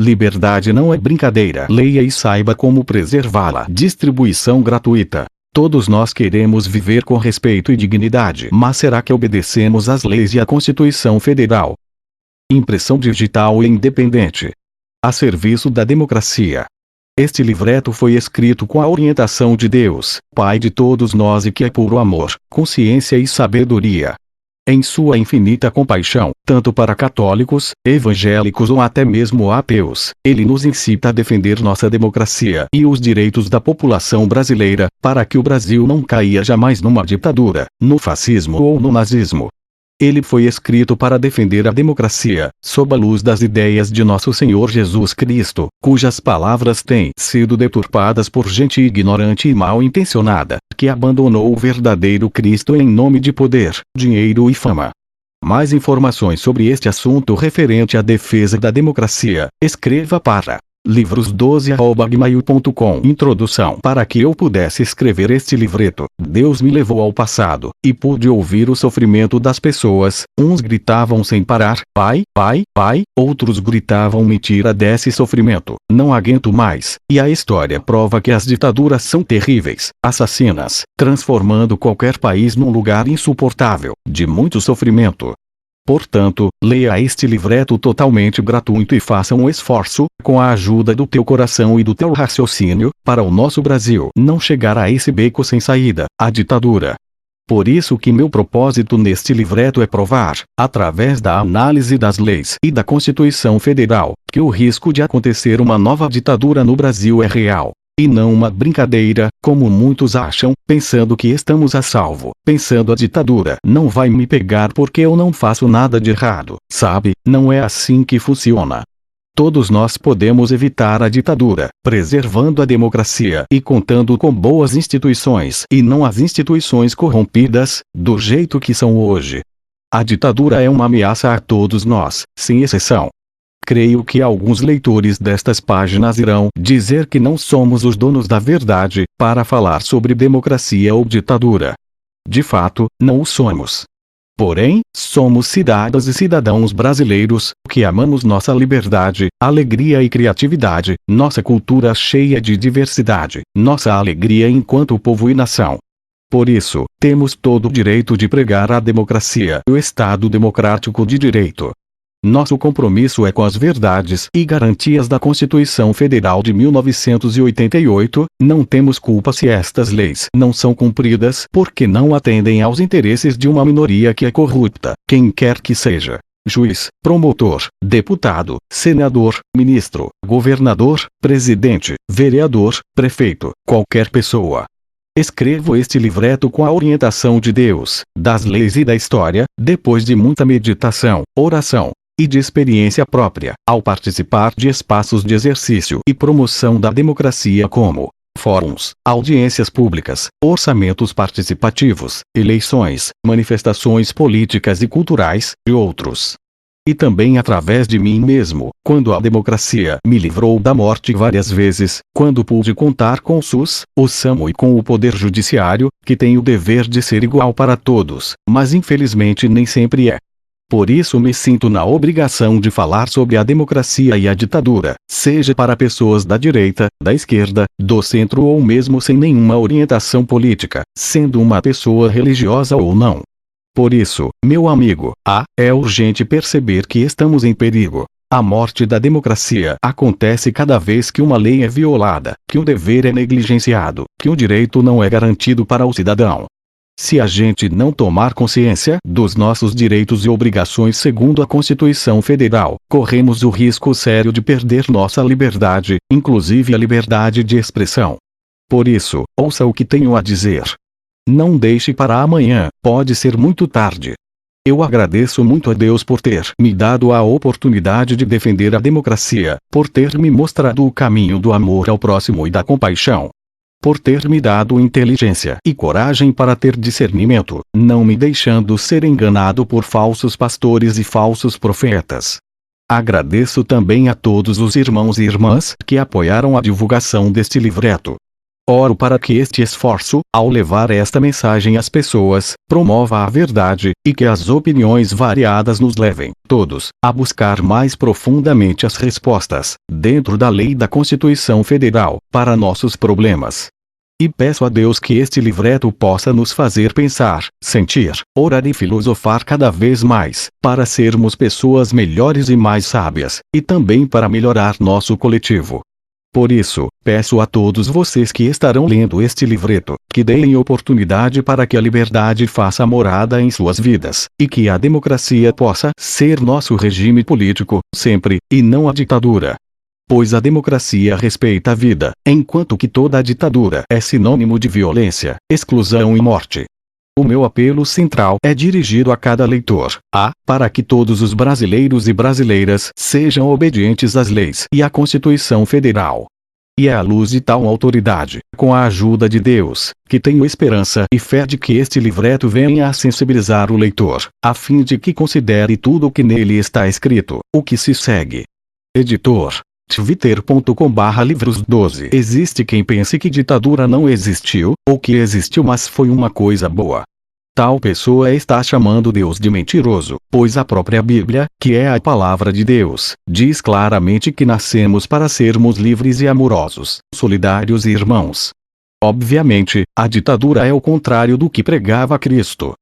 Liberdade não é brincadeira. Leia e saiba como preservá-la. Distribuição gratuita. Todos nós queremos viver com respeito e dignidade. Mas será que obedecemos às leis e à Constituição Federal? Impressão digital e independente. A serviço da democracia. Este livreto foi escrito com a orientação de Deus, Pai de todos nós e que é puro amor, consciência e sabedoria. Em sua infinita compaixão, tanto para católicos, evangélicos ou até mesmo ateus, ele nos incita a defender nossa democracia e os direitos da população brasileira, para que o Brasil não caia jamais numa ditadura, no fascismo ou no nazismo. Ele foi escrito para defender a democracia, sob a luz das ideias de nosso Senhor Jesus Cristo, cujas palavras têm sido deturpadas por gente ignorante e mal intencionada, que abandonou o verdadeiro Cristo em nome de poder, dinheiro e fama. Mais informações sobre este assunto referente à defesa da democracia, escreva para livros12@gmail.com. Introdução. Para que eu pudesse escrever este livreto, Deus me levou ao passado, e pude ouvir o sofrimento das pessoas. Uns gritavam sem parar, Pai, Pai, Pai, outros gritavam me tira desse sofrimento, não aguento mais, e a história prova que as ditaduras são terríveis, assassinas, transformando qualquer país num lugar insuportável, de muito sofrimento. Portanto, leia este livreto totalmente gratuito e faça um esforço, com a ajuda do teu coração e do teu raciocínio, para o nosso Brasil não chegar a esse beco sem saída, a ditadura. Por isso que meu propósito neste livreto é provar, através da análise das leis e da Constituição Federal, que o risco de acontecer uma nova ditadura no Brasil é real. E não uma brincadeira, como muitos acham, pensando que estamos a salvo, pensando a ditadura não vai me pegar porque eu não faço nada de errado, sabe? Não é assim que funciona. Todos nós podemos evitar a ditadura, preservando a democracia e contando com boas instituições e não as instituições corrompidas, do jeito que são hoje. A ditadura é uma ameaça a todos nós, sem exceção. Creio que alguns leitores destas páginas irão dizer que não somos os donos da verdade, para falar sobre democracia ou ditadura. De fato, não o somos. Porém, somos cidadãs e cidadãos brasileiros, que amamos nossa liberdade, alegria e criatividade, nossa cultura cheia de diversidade, nossa alegria enquanto povo e nação. Por isso, temos todo o direito de pregar a democracia e o Estado democrático de direito. Nosso compromisso é com as verdades e garantias da Constituição Federal de 1988, não temos culpa se estas leis não são cumpridas porque não atendem aos interesses de uma minoria que é corrupta, quem quer que seja. Juiz, promotor, deputado, senador, ministro, governador, presidente, vereador, prefeito, qualquer pessoa. Escrevo este livreto com a orientação de Deus, das leis e da história, depois de muita meditação, oração e de experiência própria, ao participar de espaços de exercício e promoção da democracia como fóruns, audiências públicas, orçamentos participativos, eleições, manifestações políticas e culturais, e outros. E também através de mim mesmo, quando a democracia me livrou da morte várias vezes, quando pude contar com o SUS, o SAMU e com o Poder Judiciário, que tem o dever de ser igual para todos, mas infelizmente nem sempre é. Por isso me sinto na obrigação de falar sobre a democracia e a ditadura, seja para pessoas da direita, da esquerda, do centro ou mesmo sem nenhuma orientação política, sendo uma pessoa religiosa ou não. Por isso, meu amigo, é urgente perceber que estamos em perigo. A morte da democracia acontece cada vez que uma lei é violada, que um dever é negligenciado, que um direito não é garantido para o cidadão. Se a gente não tomar consciência dos nossos direitos e obrigações segundo a Constituição Federal, corremos o risco sério de perder nossa liberdade, inclusive a liberdade de expressão. Por isso, ouça o que tenho a dizer. Não deixe para amanhã, pode ser muito tarde. Eu agradeço muito a Deus por ter me dado a oportunidade de defender a democracia, por ter me mostrado o caminho do amor ao próximo e da compaixão. Por ter me dado inteligência e coragem para ter discernimento, não me deixando ser enganado por falsos pastores e falsos profetas. Agradeço também a todos os irmãos e irmãs que apoiaram a divulgação deste livreto. Oro para que este esforço, ao levar esta mensagem às pessoas, promova a verdade, e que as opiniões variadas nos levem, todos, a buscar mais profundamente as respostas, dentro da lei da Constituição Federal, para nossos problemas. E peço a Deus que este livreto possa nos fazer pensar, sentir, orar e filosofar cada vez mais, para sermos pessoas melhores e mais sábias, e também para melhorar nosso coletivo. Por isso, peço a todos vocês que estarão lendo este livreto, que deem oportunidade para que a liberdade faça morada em suas vidas, e que a democracia possa ser nosso regime político, sempre, e não a ditadura. Pois a democracia respeita a vida, enquanto que toda a ditadura é sinônimo de violência, exclusão e morte. O meu apelo central é dirigido a cada leitor, para que todos os brasileiros e brasileiras sejam obedientes às leis e à Constituição Federal. E é à luz de tal autoridade, com a ajuda de Deus, que tenho esperança e fé de que este livreto venha a sensibilizar o leitor, a fim de que considere tudo o que nele está escrito, o que se segue. Editor twitter.com/livros12. Existe quem pense que ditadura não existiu, ou que existiu mas foi uma coisa boa. Tal pessoa está chamando Deus de mentiroso, pois a própria Bíblia, que é a palavra de Deus, diz claramente que nascemos para sermos livres e amorosos, solidários e irmãos. Obviamente, a ditadura é o contrário do que pregava Cristo.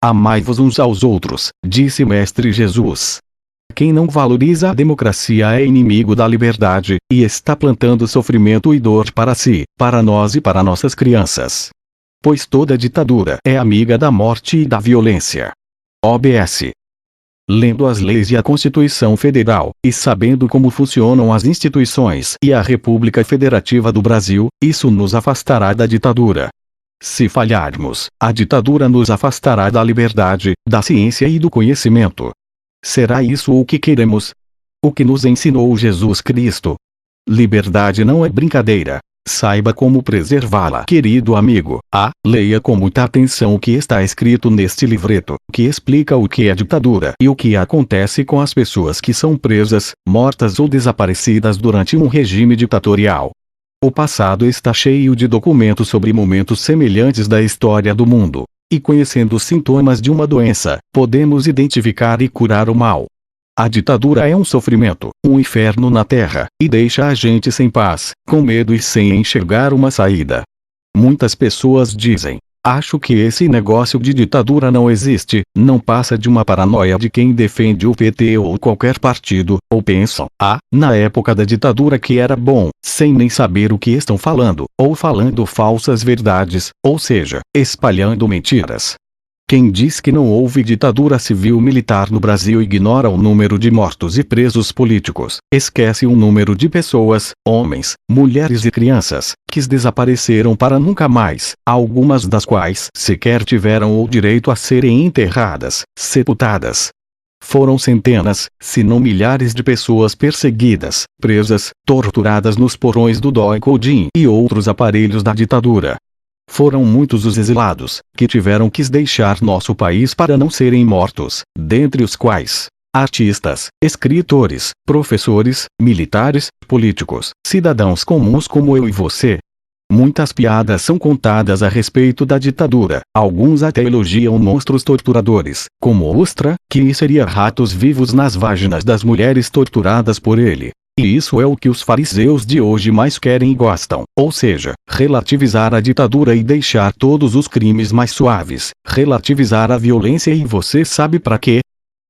Amai-vos uns aos outros, disse Mestre Jesus. Quem não valoriza a democracia é inimigo da liberdade, e está plantando sofrimento e dor para si, para nós e para nossas crianças. Pois toda ditadura é amiga da morte e da violência. OBS. Lendo as leis e a Constituição Federal, e sabendo como funcionam as instituições e a República Federativa do Brasil, isso nos afastará da ditadura. Se falharmos, a ditadura nos afastará da liberdade, da ciência e do conhecimento. Será isso o que queremos? O que nos ensinou Jesus Cristo? Liberdade não é brincadeira. Saiba como preservá-la, querido amigo. Leia com muita atenção o que está escrito neste livreto, que explica o que é ditadura e o que acontece com as pessoas que são presas, mortas ou desaparecidas durante um regime ditatorial. O passado está cheio de documentos sobre momentos semelhantes da história do mundo. E conhecendo os sintomas de uma doença, podemos identificar e curar o mal. A ditadura é um sofrimento, um inferno na terra, e deixa a gente sem paz, com medo e sem enxergar uma saída. Muitas pessoas dizem: acho que esse negócio de ditadura não existe, não passa de uma paranoia de quem defende o PT ou qualquer partido, ou pensam, na época da ditadura que era bom, sem nem saber o que estão falando, ou falando falsas verdades, ou seja, espalhando mentiras. Quem diz que não houve ditadura civil-militar no Brasil ignora o número de mortos e presos políticos, esquece o número de pessoas, homens, mulheres e crianças, que desapareceram para nunca mais, algumas das quais sequer tiveram o direito a serem enterradas, sepultadas. Foram centenas, se não milhares de pessoas perseguidas, presas, torturadas nos porões do DOI-CODIM e outros aparelhos da ditadura. Foram muitos os exilados, que tiveram que deixar nosso país para não serem mortos, dentre os quais artistas, escritores, professores, militares, políticos, cidadãos comuns como eu e você. Muitas piadas são contadas a respeito da ditadura, alguns até elogiam monstros torturadores, como Ustra, que seria ratos vivos nas vaginas das mulheres torturadas por ele. E isso é o que os fariseus de hoje mais querem e gostam, ou seja, relativizar a ditadura e deixar todos os crimes mais suaves, relativizar a violência e você sabe para quê?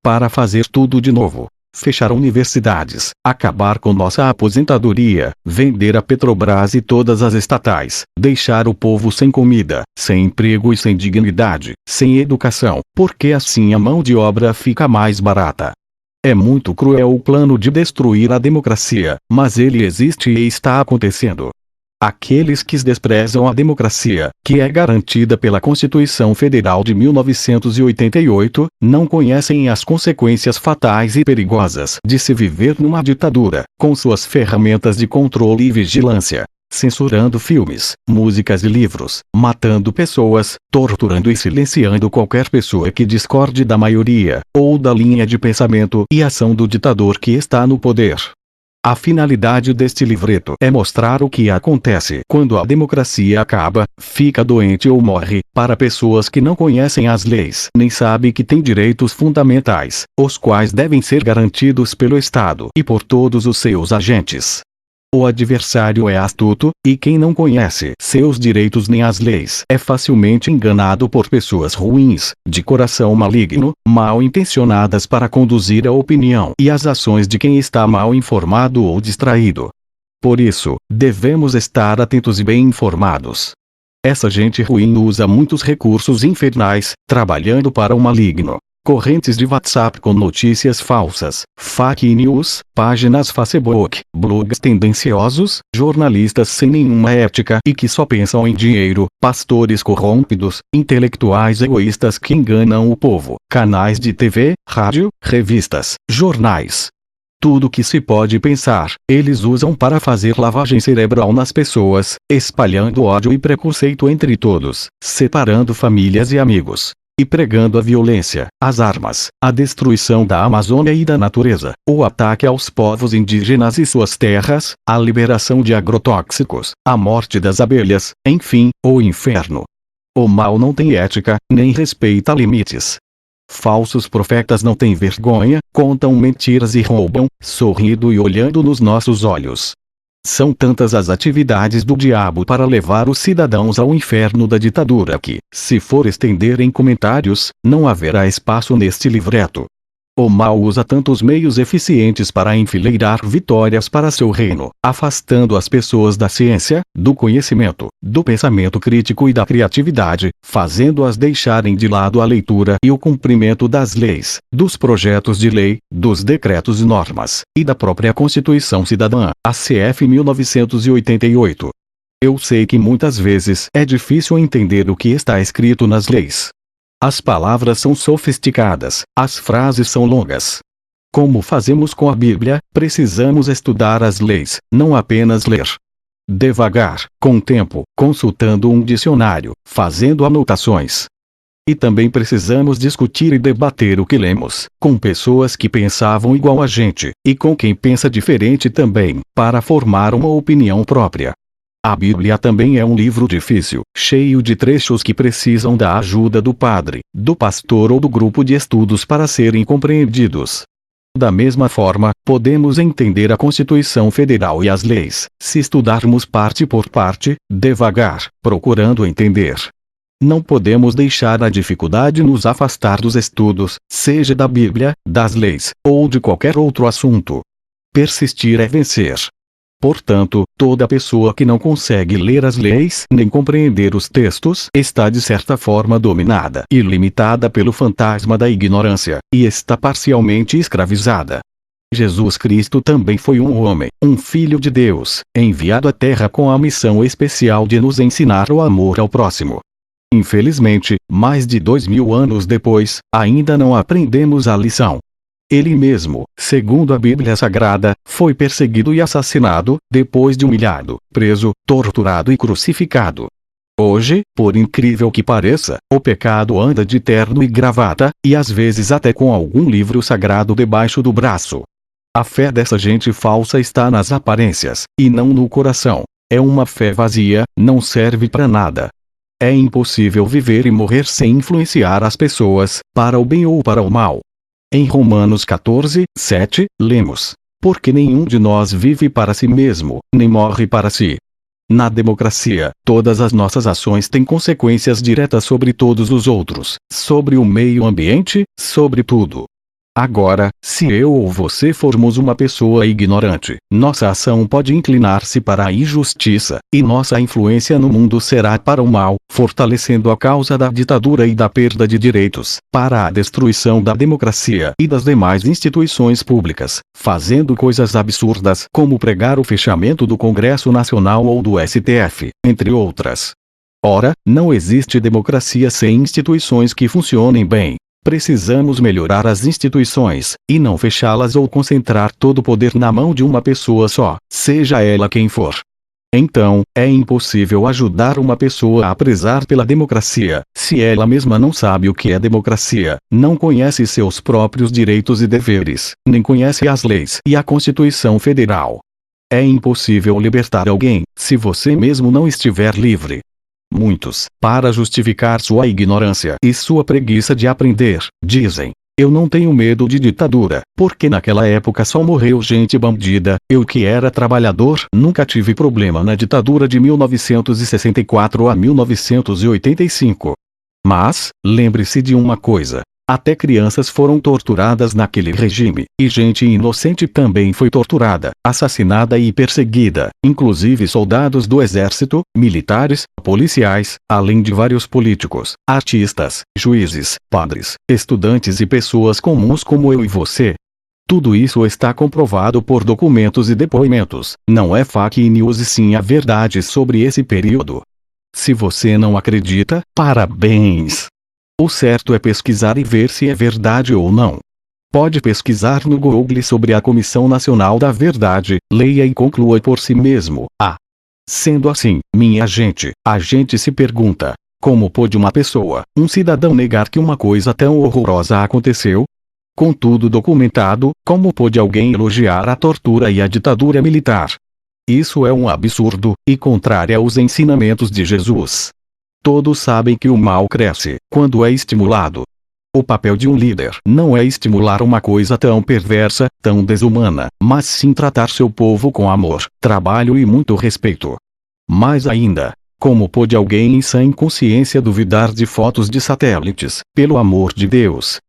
Para fazer tudo de novo. Fechar universidades, acabar com nossa aposentadoria, vender a Petrobras e todas as estatais, deixar o povo sem comida, sem emprego e sem dignidade, sem educação, porque assim a mão de obra fica mais barata. É muito cruel o plano de destruir a democracia, mas ele existe e está acontecendo. Aqueles que desprezam a democracia, que é garantida pela Constituição Federal de 1988, não conhecem as consequências fatais e perigosas de se viver numa ditadura, com suas ferramentas de controle e vigilância. Censurando filmes, músicas e livros, matando pessoas, torturando e silenciando qualquer pessoa que discorde da maioria, ou da linha de pensamento e ação do ditador que está no poder. A finalidade deste livreto é mostrar o que acontece quando a democracia acaba, fica doente ou morre, para pessoas que não conhecem as leis nem sabem que têm direitos fundamentais, os quais devem ser garantidos pelo Estado e por todos os seus agentes. O adversário é astuto, e quem não conhece seus direitos nem as leis é facilmente enganado por pessoas ruins, de coração maligno, mal intencionadas para conduzir a opinião e as ações de quem está mal informado ou distraído. Por isso, devemos estar atentos e bem informados. Essa gente ruim usa muitos recursos infernais, trabalhando para o maligno. Correntes de WhatsApp com notícias falsas, fake news, páginas Facebook, blogs tendenciosos, jornalistas sem nenhuma ética e que só pensam em dinheiro, pastores corrompidos, intelectuais egoístas que enganam o povo, canais de TV, rádio, revistas, jornais. Tudo que se pode pensar, eles usam para fazer lavagem cerebral nas pessoas, espalhando ódio e preconceito entre todos, separando famílias e amigos. E pregando a violência, as armas, a destruição da Amazônia e da natureza, o ataque aos povos indígenas e suas terras, a liberação de agrotóxicos, a morte das abelhas, enfim, o inferno. O mal não tem ética, nem respeita limites. Falsos profetas não têm vergonha, contam mentiras e roubam, sorrindo e olhando nos nossos olhos. São tantas as atividades do diabo para levar os cidadãos ao inferno da ditadura que, se for estender em comentários, não haverá espaço neste livreto. O mal usa tantos meios eficientes para enfileirar vitórias para seu reino, afastando as pessoas da ciência, do conhecimento, do pensamento crítico e da criatividade, fazendo-as deixarem de lado a leitura e o cumprimento das leis, dos projetos de lei, dos decretos e normas, e da própria Constituição Cidadã, a CF 1988. Eu sei que muitas vezes é difícil entender o que está escrito nas leis. As palavras são sofisticadas, as frases são longas. Como fazemos com a Bíblia, precisamos estudar as leis, não apenas ler. Devagar, com tempo, consultando um dicionário, fazendo anotações. E também precisamos discutir e debater o que lemos, com pessoas que pensavam igual a gente, e com quem pensa diferente também, para formar uma opinião própria. A Bíblia também é um livro difícil, cheio de trechos que precisam da ajuda do padre, do pastor ou do grupo de estudos para serem compreendidos. Da mesma forma, podemos entender a Constituição Federal e as leis, se estudarmos parte por parte, devagar, procurando entender. Não podemos deixar a dificuldade nos afastar dos estudos, seja da Bíblia, das leis, ou de qualquer outro assunto. Persistir é vencer. Portanto, toda pessoa que não consegue ler as leis nem compreender os textos está de certa forma dominada e limitada pelo fantasma da ignorância, e está parcialmente escravizada. Jesus Cristo também foi um homem, um filho de Deus, enviado à Terra com a missão especial de nos ensinar o amor ao próximo. Infelizmente, mais de 2000 anos depois, ainda não aprendemos a lição. Ele mesmo, segundo a Bíblia Sagrada, foi perseguido e assassinado, depois de humilhado, preso, torturado e crucificado. Hoje, por incrível que pareça, o pecado anda de terno e gravata, e às vezes até com algum livro sagrado debaixo do braço. A fé dessa gente falsa está nas aparências, e não no coração. É uma fé vazia, não serve para nada. É impossível viver e morrer sem influenciar as pessoas, para o bem ou para o mal. Em Romanos 14, 7, lemos: porque nenhum de nós vive para si mesmo, nem morre para si. Na democracia, todas as nossas ações têm consequências diretas sobre todos os outros, sobre o meio ambiente, sobre tudo. Agora, se eu ou você formos uma pessoa ignorante, nossa ação pode inclinar-se para a injustiça, e nossa influência no mundo será para o mal, fortalecendo a causa da ditadura e da perda de direitos, para a destruição da democracia e das demais instituições públicas, fazendo coisas absurdas como pregar o fechamento do Congresso Nacional ou do STF, entre outras. Ora, não existe democracia sem instituições que funcionem bem. Precisamos melhorar as instituições, e não fechá-las ou concentrar todo o poder na mão de uma pessoa só, seja ela quem for. Então, é impossível ajudar uma pessoa a prezar pela democracia, se ela mesma não sabe o que é democracia, não conhece seus próprios direitos e deveres, nem conhece as leis e a Constituição Federal. É impossível libertar alguém, se você mesmo não estiver livre. Muitos, para justificar sua ignorância e sua preguiça de aprender, dizem: eu não tenho medo de ditadura, porque naquela época só morreu gente bandida, eu que era trabalhador nunca tive problema na ditadura de 1964 a 1985. Mas, lembre-se de uma coisa. Até crianças foram torturadas naquele regime, e gente inocente também foi torturada, assassinada e perseguida, inclusive soldados do exército, militares, policiais, além de vários políticos, artistas, juízes, padres, estudantes e pessoas comuns como eu e você. Tudo isso está comprovado por documentos e depoimentos, não é fake news e sim a verdade sobre esse período. Se você não acredita, parabéns! O certo é pesquisar e ver se é verdade ou não. Pode pesquisar no Google sobre a Comissão Nacional da Verdade, leia e conclua por si mesmo. Sendo assim, minha gente, a gente se pergunta: como pode uma pessoa, um cidadão negar que uma coisa tão horrorosa aconteceu? Com tudo documentado, como pode alguém elogiar a tortura e a ditadura militar? Isso é um absurdo, e contrário aos ensinamentos de Jesus. Todos sabem que o mal cresce quando é estimulado. O papel de um líder não é estimular uma coisa tão perversa, tão desumana, mas sim tratar seu povo com amor, trabalho e muito respeito. Mais ainda, como pode alguém em sã consciência duvidar de fotos de satélites, pelo amor de Deus?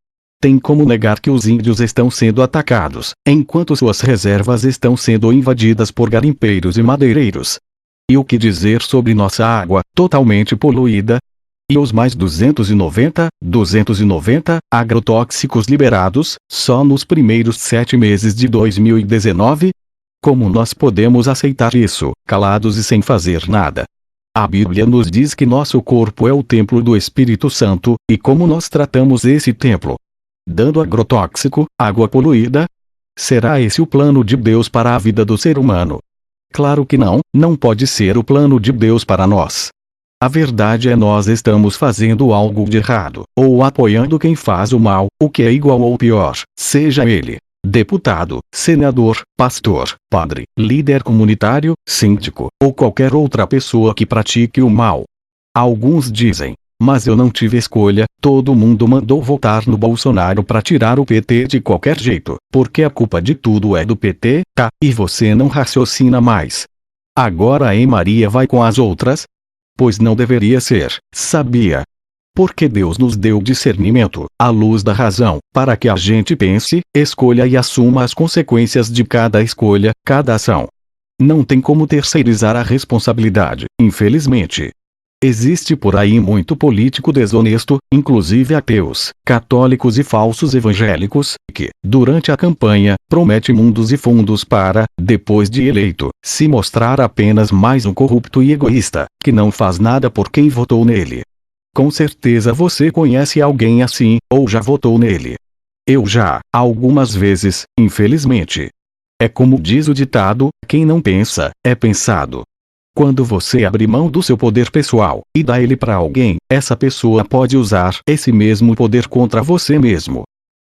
Tem como negar que os índios estão sendo atacados, enquanto suas reservas estão sendo invadidas por garimpeiros e madeireiros? E o que dizer sobre nossa água, totalmente poluída? E os mais 290 agrotóxicos liberados, só nos primeiros 7 meses de 2019? Como nós podemos aceitar isso, calados e sem fazer nada? A Bíblia nos diz que nosso corpo é o templo do Espírito Santo, e como nós tratamos esse templo? Dando agrotóxico, água poluída? Será esse o plano de Deus para a vida do ser humano? Claro que não, não pode ser o plano de Deus para nós. A verdade é nós estamos fazendo algo de errado, ou apoiando quem faz o mal, o que é igual ou pior, seja ele deputado, senador, pastor, padre, líder comunitário, síndico, ou qualquer outra pessoa que pratique o mal. Alguns dizem: mas eu não tive escolha, todo mundo mandou votar no Bolsonaro para tirar o PT de qualquer jeito, porque a culpa de tudo é do PT, e você não raciocina mais. Agora a Maria vai com as outras? Pois não deveria ser, sabia? Porque Deus nos deu discernimento, a luz da razão, para que a gente pense, escolha e assuma as consequências de cada escolha, cada ação. Não tem como terceirizar a responsabilidade, infelizmente. Existe por aí muito político desonesto, inclusive ateus, católicos e falsos evangélicos, que, durante a campanha, promete mundos e fundos para, depois de eleito, se mostrar apenas mais um corrupto e egoísta, que não faz nada por quem votou nele. Com certeza você conhece alguém assim, ou já votou nele. Eu já, algumas vezes, infelizmente. É como diz o ditado: quem não pensa, é pensado. Quando você abre mão do seu poder pessoal, e dá ele para alguém, essa pessoa pode usar esse mesmo poder contra você mesmo.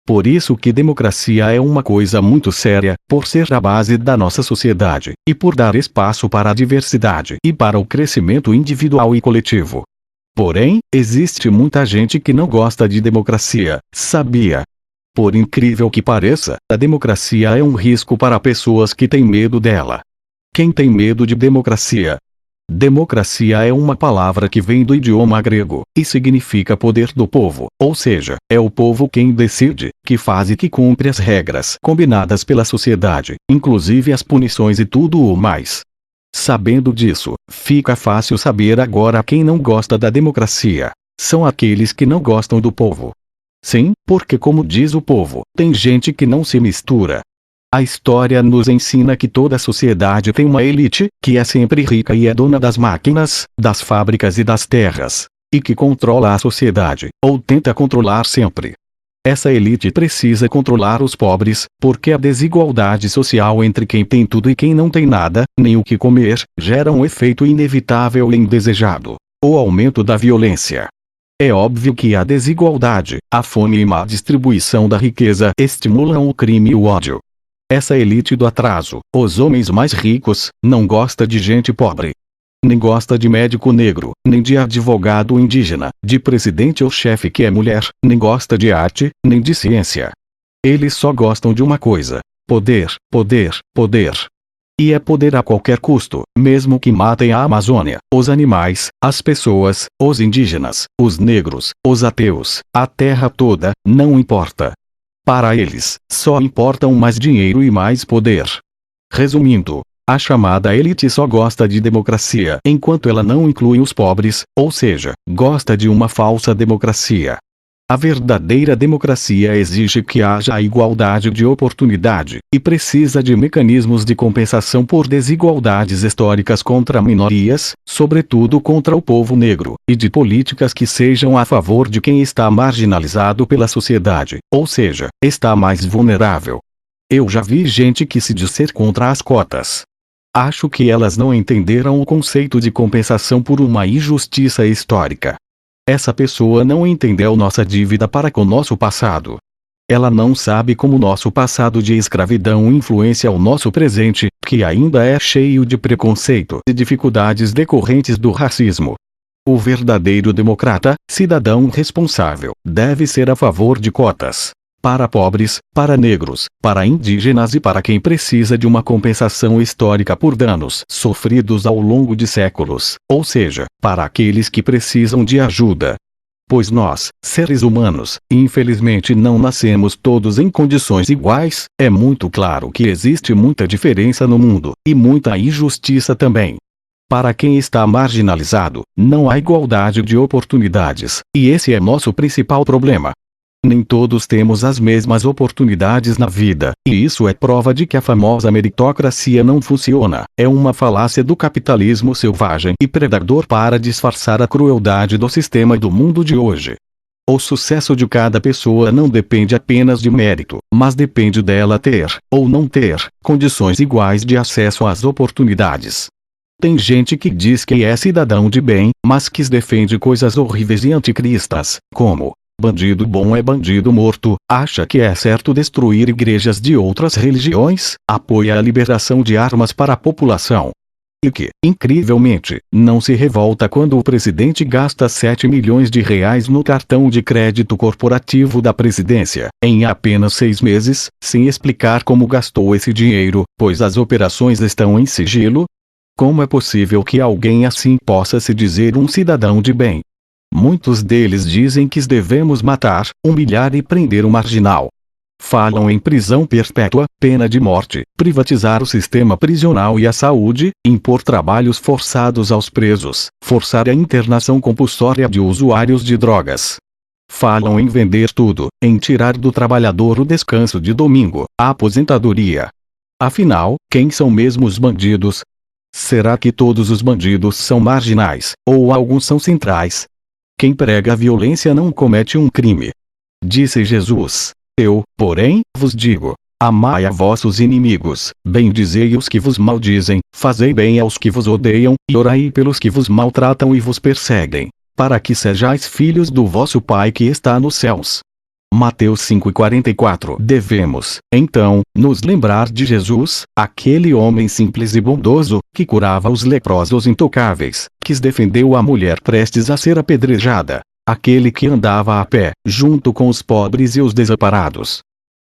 Por isso que democracia é uma coisa muito séria, por ser a base da nossa sociedade, e por dar espaço para a diversidade e para o crescimento individual e coletivo. Porém, existe muita gente que não gosta de democracia, sabia? Por incrível que pareça, a democracia é um risco para pessoas que têm medo dela. Quem tem medo de democracia? Democracia é uma palavra que vem do idioma grego, e significa poder do povo, ou seja, é o povo quem decide, que faz e que cumpre as regras combinadas pela sociedade, inclusive as punições e tudo o mais. Sabendo disso, fica fácil saber agora quem não gosta da democracia. São aqueles que não gostam do povo. Sim, porque como diz o povo, tem gente que não se mistura. A história nos ensina que toda sociedade tem uma elite, que é sempre rica e é dona das máquinas, das fábricas e das terras, e que controla a sociedade, ou tenta controlar sempre. Essa elite precisa controlar os pobres, porque a desigualdade social entre quem tem tudo e quem não tem nada, nem o que comer, gera um efeito inevitável e indesejado: o aumento da violência. É óbvio que a desigualdade, a fome e má distribuição da riqueza estimulam o crime e o ódio. Essa elite do atraso, os homens mais ricos, não gosta de gente pobre. Nem gosta de médico negro, nem de advogado indígena, de presidente ou chefe que é mulher, nem gosta de arte, nem de ciência. Eles só gostam de uma coisa: poder, poder, poder. E é poder a qualquer custo, mesmo que matem a Amazônia, os animais, as pessoas, os indígenas, os negros, os ateus, a terra toda, não importa. Para eles, só importam mais dinheiro e mais poder. Resumindo, a chamada elite só gosta de democracia enquanto ela não inclui os pobres, ou seja, gosta de uma falsa democracia. A verdadeira democracia exige que haja a igualdade de oportunidade, e precisa de mecanismos de compensação por desigualdades históricas contra minorias, sobretudo contra o povo negro, e de políticas que sejam a favor de quem está marginalizado pela sociedade, ou seja, está mais vulnerável. Eu já vi gente que se diz ser contra as cotas. Acho que elas não entenderam o conceito de compensação por uma injustiça histórica. Essa pessoa não entendeu nossa dívida para com nosso passado. Ela não sabe como nosso passado de escravidão influencia o nosso presente, que ainda é cheio de preconceito e dificuldades decorrentes do racismo. O verdadeiro democrata, cidadão responsável, deve ser a favor de cotas. Para pobres, para negros, para indígenas e para quem precisa de uma compensação histórica por danos sofridos ao longo de séculos, ou seja, para aqueles que precisam de ajuda. Pois nós, seres humanos, infelizmente não nascemos todos em condições iguais, é muito claro que existe muita diferença no mundo, e muita injustiça também. Para quem está marginalizado, não há igualdade de oportunidades, e esse é nosso principal problema. Nem todos temos as mesmas oportunidades na vida, e isso é prova de que a famosa meritocracia não funciona. É uma falácia do capitalismo selvagem e predador para disfarçar a crueldade do sistema do mundo de hoje. O sucesso de cada pessoa não depende apenas de mérito, mas depende dela ter, ou não ter, condições iguais de acesso às oportunidades. Tem gente que diz que é cidadão de bem, mas que defende coisas horríveis e anticristas, como: bandido bom é bandido morto, acha que é certo destruir igrejas de outras religiões, apoia a liberação de armas para a população. E que, incrivelmente, não se revolta quando o presidente gasta 7 milhões de reais no cartão de crédito corporativo da presidência, em apenas 6 meses, sem explicar como gastou esse dinheiro, pois as operações estão em sigilo. Como é possível que alguém assim possa se dizer um cidadão de bem? Muitos deles dizem que devemos matar, humilhar e prender o marginal. Falam em prisão perpétua, pena de morte, privatizar o sistema prisional e a saúde, impor trabalhos forçados aos presos, forçar a internação compulsória de usuários de drogas. Falam em vender tudo, em tirar do trabalhador o descanso de domingo, a aposentadoria. Afinal, quem são mesmo os bandidos? Será que todos os bandidos são marginais, ou alguns são centrais? Quem prega a violência não comete um crime. Disse Jesus: eu, porém, vos digo, amai a vossos inimigos, bendizei os que vos maldizem, fazei bem aos que vos odeiam, e orai pelos que vos maltratam e vos perseguem, para que sejais filhos do vosso Pai que está nos céus. Mateus 5,44. Devemos, então, nos lembrar de Jesus, aquele homem simples e bondoso, que curava os leprosos intocáveis, que defendeu a mulher prestes a ser apedrejada, aquele que andava a pé, junto com os pobres e os desamparados.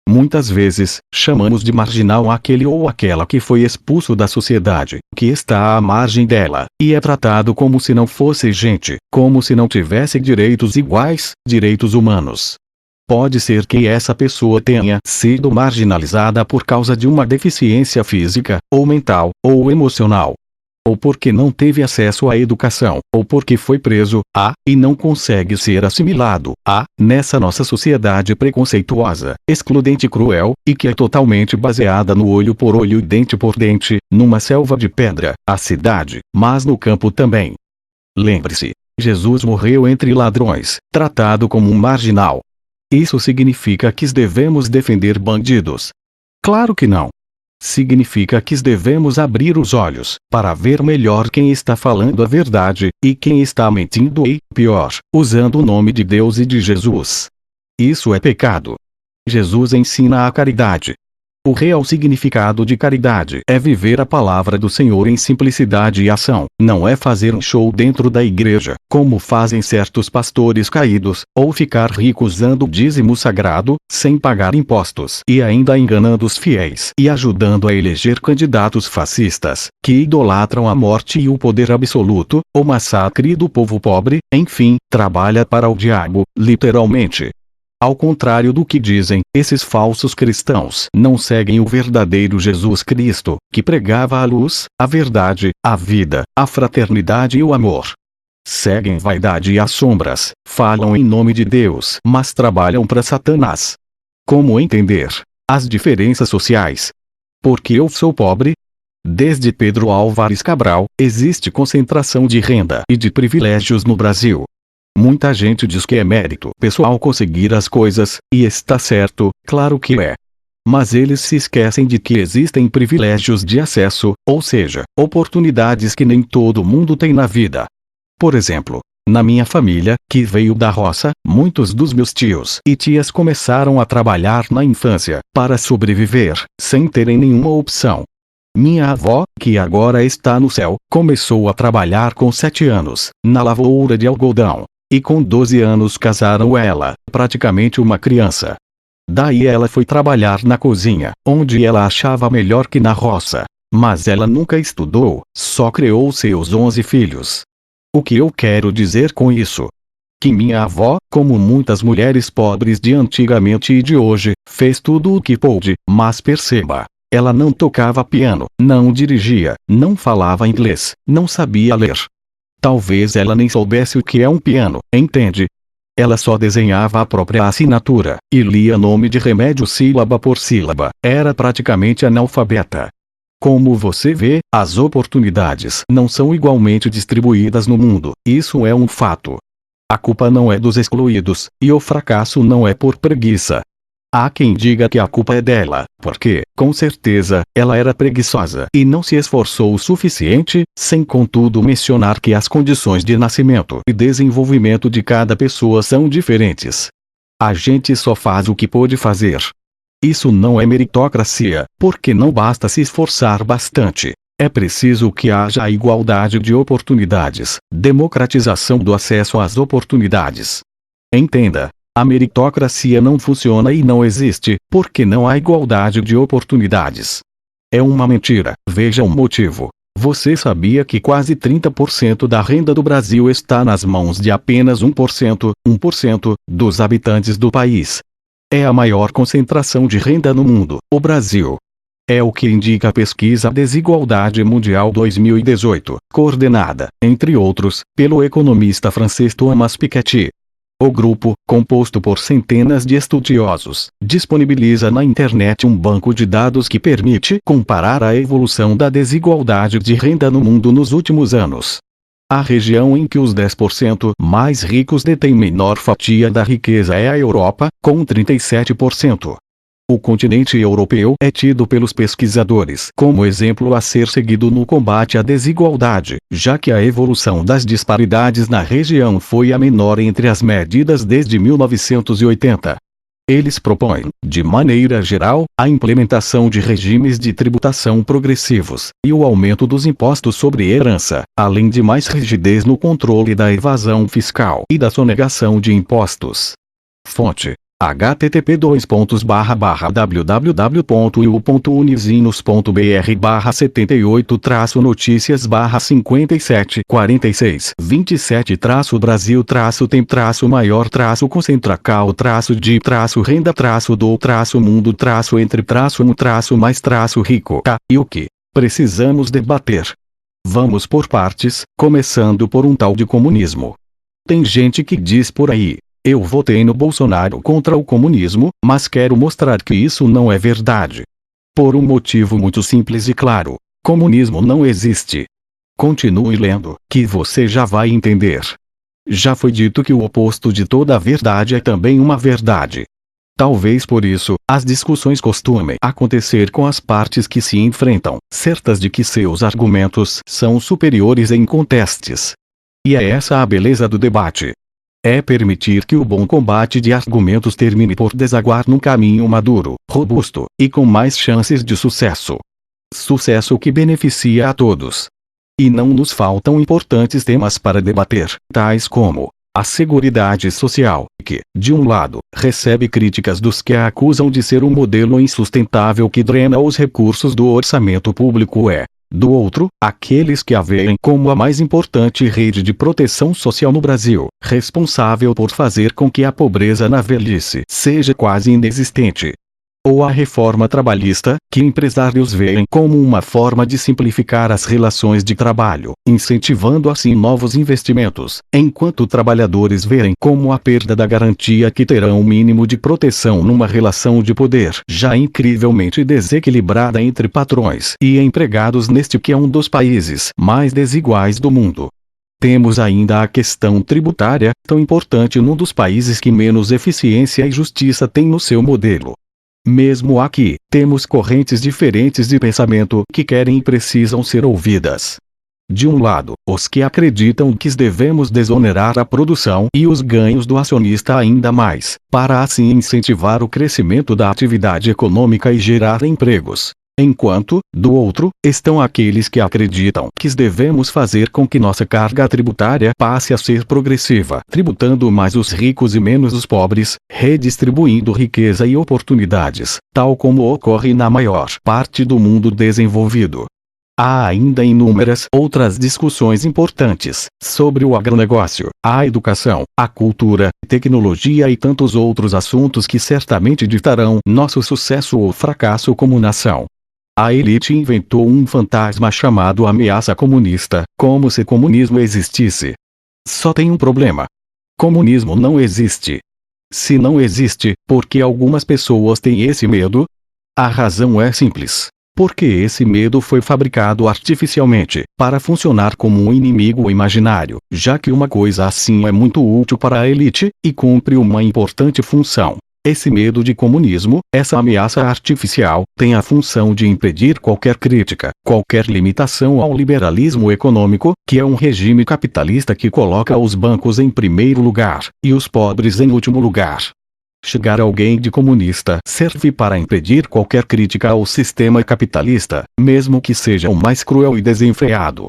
Muitas vezes, chamamos de marginal aquele ou aquela que foi expulso da sociedade, que está à margem dela, e é tratado como se não fosse gente, como se não tivesse direitos iguais, direitos humanos. Pode ser que essa pessoa tenha sido marginalizada por causa de uma deficiência física, ou mental, ou emocional. Ou porque não teve acesso à educação, ou porque foi preso, e não consegue ser assimilado, nessa nossa sociedade preconceituosa, excludente e cruel, e que é totalmente baseada no olho por olho e dente por dente, numa selva de pedra, a cidade, mas no campo também. Lembre-se, Jesus morreu entre ladrões, tratado como um marginal. Isso significa que devemos defender bandidos? Claro que não. Significa que devemos abrir os olhos, para ver melhor quem está falando a verdade, e quem está mentindo e, pior, usando o nome de Deus e de Jesus. Isso é pecado. Jesus ensina a caridade. O real significado de caridade é viver a palavra do Senhor em simplicidade e ação, não é fazer um show dentro da igreja, como fazem certos pastores caídos, ou ficar rico usando o dízimo sagrado, sem pagar impostos e ainda enganando os fiéis e ajudando a eleger candidatos fascistas, que idolatram a morte e o poder absoluto, o massacre do povo pobre, enfim, trabalha para o diabo, literalmente. Ao contrário do que dizem, esses falsos cristãos não seguem o verdadeiro Jesus Cristo, que pregava a luz, a verdade, a vida, a fraternidade e o amor. Seguem vaidade e as sombras, falam em nome de Deus, mas trabalham para Satanás. Como entender as diferenças sociais? Porque eu sou pobre? Desde Pedro Álvares Cabral, existe concentração de renda e de privilégios no Brasil. Muita gente diz que é mérito pessoal conseguir as coisas, e está certo, claro que é. Mas eles se esquecem de que existem privilégios de acesso, ou seja, oportunidades que nem todo mundo tem na vida. Por exemplo, na minha família, que veio da roça, muitos dos meus tios e tias começaram a trabalhar na infância, para sobreviver, sem terem nenhuma opção. Minha avó, que agora está no céu, começou a trabalhar com 7 anos, na lavoura de algodão. E com 12 anos casaram ela, praticamente uma criança. Daí ela foi trabalhar na cozinha, onde ela achava melhor que na roça. Mas ela nunca estudou, só criou seus 11 filhos. O que eu quero dizer com isso? Que minha avó, como muitas mulheres pobres de antigamente e de hoje, fez tudo o que pôde, mas perceba. Ela não tocava piano, não dirigia, não falava inglês, não sabia ler. Talvez ela nem soubesse o que é um piano, entende? Ela só desenhava a própria assinatura, e lia nome de remédio sílaba por sílaba, era praticamente analfabeta. Como você vê, as oportunidades não são igualmente distribuídas no mundo, isso é um fato. A culpa não é dos excluídos, e o fracasso não é por preguiça. Há quem diga que a culpa é dela, porque, com certeza, ela era preguiçosa e não se esforçou o suficiente, sem contudo mencionar que as condições de nascimento e desenvolvimento de cada pessoa são diferentes. A gente só faz o que pôde fazer. Isso não é meritocracia, porque não basta se esforçar bastante. É preciso que haja a igualdade de oportunidades, democratização do acesso às oportunidades. Entenda. A meritocracia não funciona e não existe, porque não há igualdade de oportunidades. É uma mentira, veja o motivo. Você sabia que quase 30% da renda do Brasil está nas mãos de apenas 1% dos habitantes do país? É a maior concentração de renda no mundo, o Brasil. É o que indica a pesquisa Desigualdade Mundial 2018, coordenada, entre outros, pelo economista francês Thomas Piketty. O grupo, composto por centenas de estudiosos, disponibiliza na internet um banco de dados que permite comparar a evolução da desigualdade de renda no mundo nos últimos anos. A região em que os 10% mais ricos detêm menor fatia da riqueza é a Europa, com 37%. O continente europeu é tido pelos pesquisadores como exemplo a ser seguido no combate à desigualdade, já que a evolução das disparidades na região foi a menor entre as medidas desde 1980. Eles propõem, de maneira geral, a implementação de regimes de tributação progressivos, e o aumento dos impostos sobre herança, além de mais rigidez no controle da evasão fiscal e da sonegação de impostos. Fonte: http://www.ul.unizinos.br/78-notícias/57-40-27-mais-um-mais-rico. E o que precisamos debater? Vamos por partes, começando por um tal de comunismo. Tem gente que diz por aí: eu votei no Bolsonaro contra o comunismo, mas quero mostrar que isso não é verdade. Por um motivo muito simples e claro: comunismo não existe. Continue lendo, que você já vai entender. Já foi dito que o oposto de toda verdade é também uma verdade. Talvez por isso, as discussões costumem acontecer com as partes que se enfrentam, certas de que seus argumentos são superiores e incontestes. E é essa a beleza do debate. É permitir que o bom combate de argumentos termine por desaguar num caminho maduro, robusto, e com mais chances de sucesso. Sucesso que beneficia a todos. E não nos faltam importantes temas para debater, tais como a seguridade social, que, de um lado, recebe críticas dos que a acusam de ser um modelo insustentável que drena os recursos do orçamento público do outro, aqueles que a veem como a mais importante rede de proteção social no Brasil, responsável por fazer com que a pobreza na velhice seja quase inexistente. Ou a reforma trabalhista, que empresários veem como uma forma de simplificar as relações de trabalho, incentivando assim novos investimentos, enquanto trabalhadores veem como a perda da garantia que terão o mínimo de proteção numa relação de poder já incrivelmente desequilibrada entre patrões e empregados neste que é um dos países mais desiguais do mundo. Temos ainda a questão tributária, tão importante num dos países que menos eficiência e justiça tem no seu modelo. Mesmo aqui, temos correntes diferentes de pensamento que querem e precisam ser ouvidas. De um lado, os que acreditam que devemos desonerar a produção e os ganhos do acionista ainda mais, para assim incentivar o crescimento da atividade econômica e gerar empregos. Enquanto, do outro, estão aqueles que acreditam que devemos fazer com que nossa carga tributária passe a ser progressiva, tributando mais os ricos e menos os pobres, redistribuindo riqueza e oportunidades, tal como ocorre na maior parte do mundo desenvolvido. Há ainda inúmeras outras discussões importantes sobre o agronegócio, a educação, a cultura, tecnologia e tantos outros assuntos que certamente ditarão nosso sucesso ou fracasso como nação. A elite inventou um fantasma chamado ameaça comunista, como se comunismo existisse. Só tem um problema. Comunismo não existe. Se não existe, por que algumas pessoas têm esse medo? A razão é simples. Porque esse medo foi fabricado artificialmente, para funcionar como um inimigo imaginário, já que uma coisa assim é muito útil para a elite, e cumpre uma importante função. Esse medo de comunismo, essa ameaça artificial, tem a função de impedir qualquer crítica, qualquer limitação ao liberalismo econômico, que é um regime capitalista que coloca os bancos em primeiro lugar, e os pobres em último lugar. Chegar alguém de comunista serve para impedir qualquer crítica ao sistema capitalista, mesmo que seja o mais cruel e desenfreado.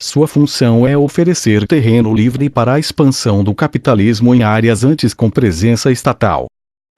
Sua função é oferecer terreno livre para a expansão do capitalismo em áreas antes com presença estatal.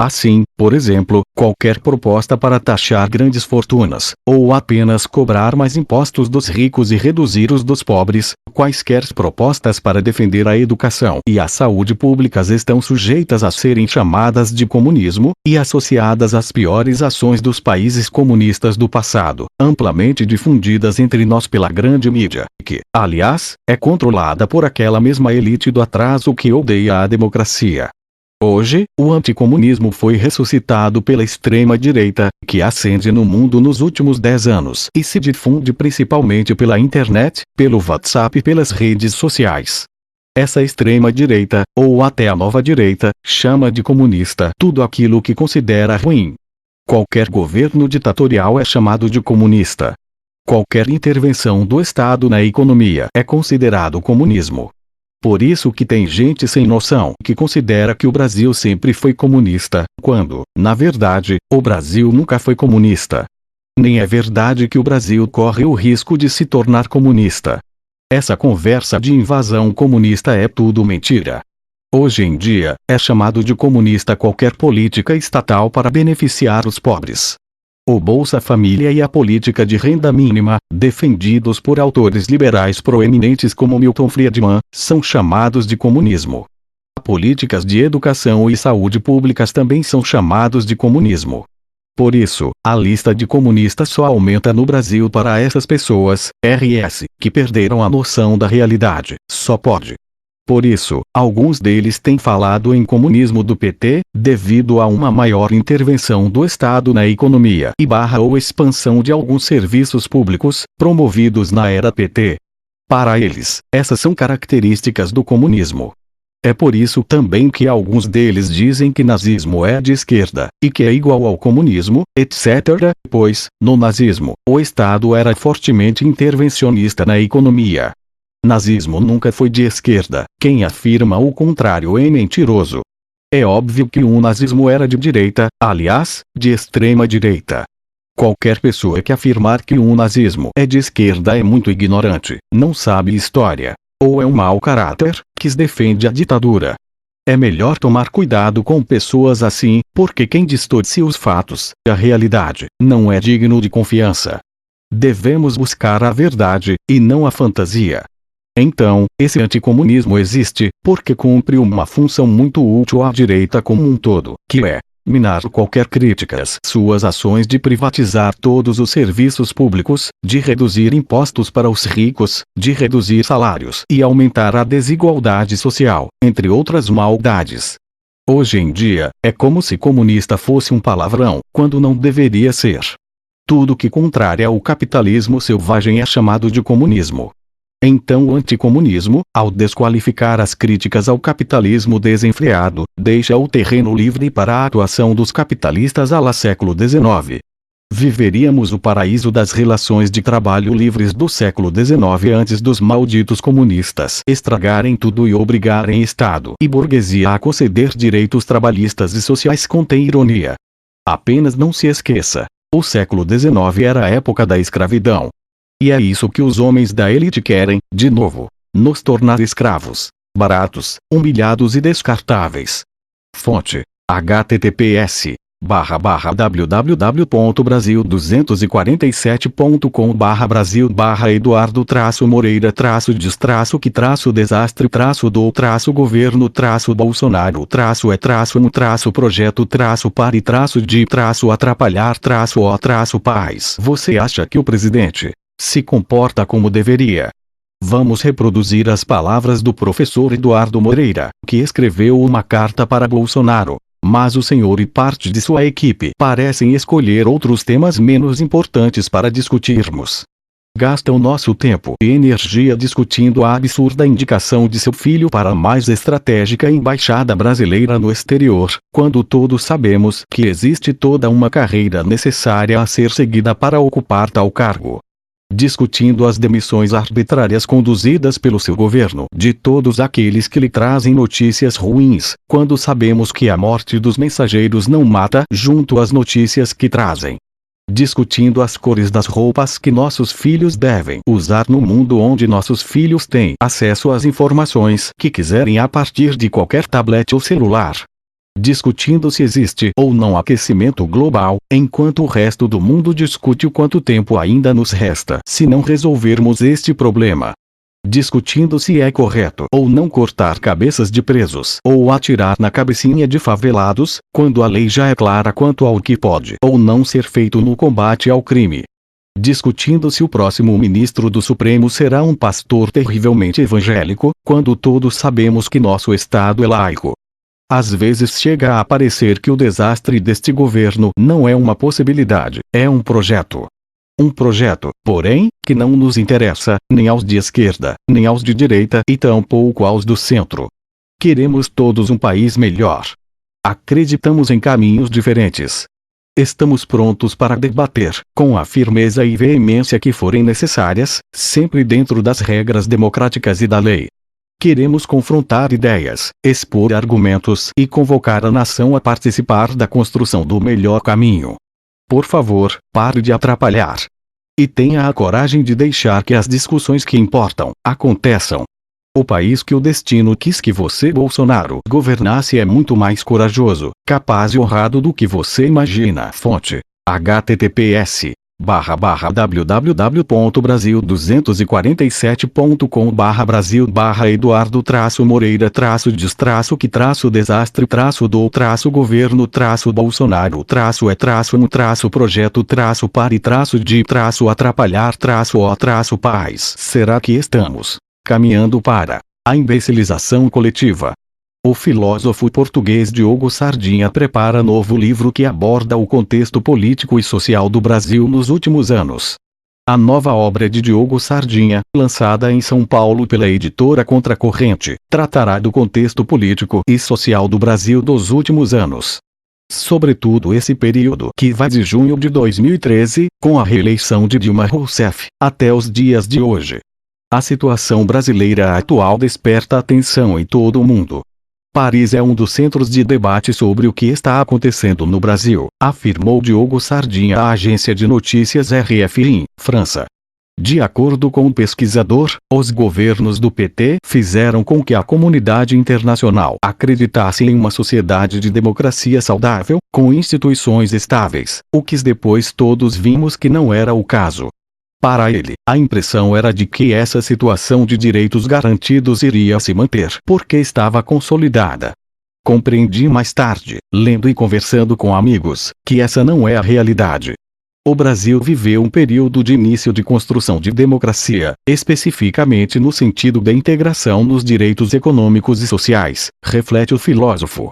Assim, por exemplo, qualquer proposta para taxar grandes fortunas, ou apenas cobrar mais impostos dos ricos e reduzir os dos pobres, quaisquer propostas para defender a educação e a saúde públicas estão sujeitas a serem chamadas de comunismo, e associadas às piores ações dos países comunistas do passado, amplamente difundidas entre nós pela grande mídia, que, aliás, é controlada por aquela mesma elite do atraso que odeia a democracia. Hoje, o anticomunismo foi ressuscitado pela extrema-direita, que ascende no mundo nos últimos 10 anos e se difunde principalmente pela internet, pelo WhatsApp e pelas redes sociais. Essa extrema-direita, ou até a nova-direita, chama de comunista tudo aquilo que considera ruim. Qualquer governo ditatorial é chamado de comunista. Qualquer intervenção do Estado na economia é considerado comunismo. Por isso que tem gente sem noção que considera que o Brasil sempre foi comunista, quando, na verdade, o Brasil nunca foi comunista. Nem é verdade que o Brasil corre o risco de se tornar comunista. Essa conversa de invasão comunista é tudo mentira. Hoje em dia, é chamado de comunista qualquer política estatal para beneficiar os pobres. O Bolsa Família e a política de renda mínima, defendidos por autores liberais proeminentes como Milton Friedman, são chamados de comunismo. Políticas de educação e saúde públicas também são chamados de comunismo. Por isso, a lista de comunistas só aumenta no Brasil para essas pessoas, RS, que perderam a noção da realidade, só pode. Por isso, alguns deles têm falado em comunismo do PT, devido a uma maior intervenção do Estado na economia e ou expansão de alguns serviços públicos, promovidos na era PT. Para eles, essas são características do comunismo. É por isso também que alguns deles dizem que nazismo é de esquerda, e que é igual ao comunismo, etc., pois, no nazismo, o Estado era fortemente intervencionista na economia. Nazismo nunca foi de esquerda, quem afirma o contrário é mentiroso. É óbvio que o nazismo era de direita, aliás, de extrema direita. Qualquer pessoa que afirmar que o nazismo é de esquerda é muito ignorante, não sabe história. Ou é um mau caráter, que defende a ditadura. É melhor tomar cuidado com pessoas assim, porque quem distorce os fatos, a realidade, não é digno de confiança. Devemos buscar a verdade, e não a fantasia. Então, esse anticomunismo existe, porque cumpre uma função muito útil à direita como um todo, que é minar qualquer crítica às suas ações de privatizar todos os serviços públicos, de reduzir impostos para os ricos, de reduzir salários e aumentar a desigualdade social, entre outras maldades. Hoje em dia, é como se comunista fosse um palavrão, quando não deveria ser. Tudo que contrário ao capitalismo selvagem é chamado de comunismo. Então o anticomunismo, ao desqualificar as críticas ao capitalismo desenfreado, deixa o terreno livre para a atuação dos capitalistas à la século XIX. Viveríamos o paraíso das relações de trabalho livres do século XIX antes dos malditos comunistas estragarem tudo e obrigarem Estado e burguesia a conceder direitos trabalhistas e sociais. Contém ironia. Apenas não se esqueça, o século XIX era a época da escravidão. E é isso que os homens da elite querem, de novo, nos tornar escravos, baratos, humilhados e descartáveis. Fonte: https://www.brasil247.com/Brasil/Eduardo-Moreira-de-atrapalhar-o-paz. Você acha que o presidente se comporta como deveria? Vamos reproduzir as palavras do professor Eduardo Moreira, que escreveu uma carta para Bolsonaro. Mas o senhor e parte de sua equipe parecem escolher outros temas menos importantes para discutirmos. Gastam nosso tempo e energia discutindo a absurda indicação de seu filho para a mais estratégica embaixada brasileira no exterior, quando todos sabemos que existe toda uma carreira necessária a ser seguida para ocupar tal cargo. Discutindo as demissões arbitrárias conduzidas pelo seu governo de todos aqueles que lhe trazem notícias ruins, quando sabemos que a morte dos mensageiros não mata junto às notícias que trazem. Discutindo as cores das roupas que nossos filhos devem usar no mundo onde nossos filhos têm acesso às informações que quiserem a partir de qualquer tablet ou celular. Discutindo se existe ou não aquecimento global, enquanto o resto do mundo discute o quanto tempo ainda nos resta se não resolvermos este problema. Discutindo se é correto ou não cortar cabeças de presos ou atirar na cabecinha de favelados, quando a lei já é clara quanto ao que pode ou não ser feito no combate ao crime. Discutindo se o próximo ministro do Supremo será um pastor terrivelmente evangélico, quando todos sabemos que nosso Estado é laico. Às vezes chega a parecer que o desastre deste governo não é uma possibilidade, é um projeto. Um projeto, porém, que não nos interessa, nem aos de esquerda, nem aos de direita e tampouco aos do centro. Queremos todos um país melhor. Acreditamos em caminhos diferentes. Estamos prontos para debater, com a firmeza e veemência que forem necessárias, sempre dentro das regras democráticas e da lei. Queremos confrontar ideias, expor argumentos e convocar a nação a participar da construção do melhor caminho. Por favor, pare de atrapalhar. E tenha a coragem de deixar que as discussões que importam aconteçam. O país que o destino quis que você, Bolsonaro, governasse é muito mais corajoso, capaz e honrado do que você imagina. Fonte: https://www.brasil247.com/Brasil/E-desastre-do-traço-governo-e-atrapalhar-o-paz. Será que estamos caminhando para a imbecilização coletiva? O filósofo português Diogo Sardinha prepara novo livro que aborda o contexto político e social do Brasil nos últimos anos. A nova obra de Diogo Sardinha, lançada em São Paulo pela editora Contracorrente, tratará do contexto político e social do Brasil dos últimos anos. Sobretudo esse período que vai de junho de 2013, com a reeleição de Dilma Rousseff, até os dias de hoje. A situação brasileira atual desperta atenção em todo o mundo. Paris é um dos centros de debate sobre o que está acontecendo no Brasil, afirmou Diogo Sardinha à agência de notícias RFI, França. De acordo com o pesquisador, os governos do PT fizeram com que a comunidade internacional acreditasse em uma sociedade de democracia saudável, com instituições estáveis, o que depois todos vimos que não era o caso. Para ele, a impressão era de que essa situação de direitos garantidos iria se manter porque estava consolidada. Compreendi mais tarde, lendo e conversando com amigos, que essa não é a realidade. O Brasil viveu um período de início de construção de democracia, especificamente no sentido da integração nos direitos econômicos e sociais, reflete o filósofo.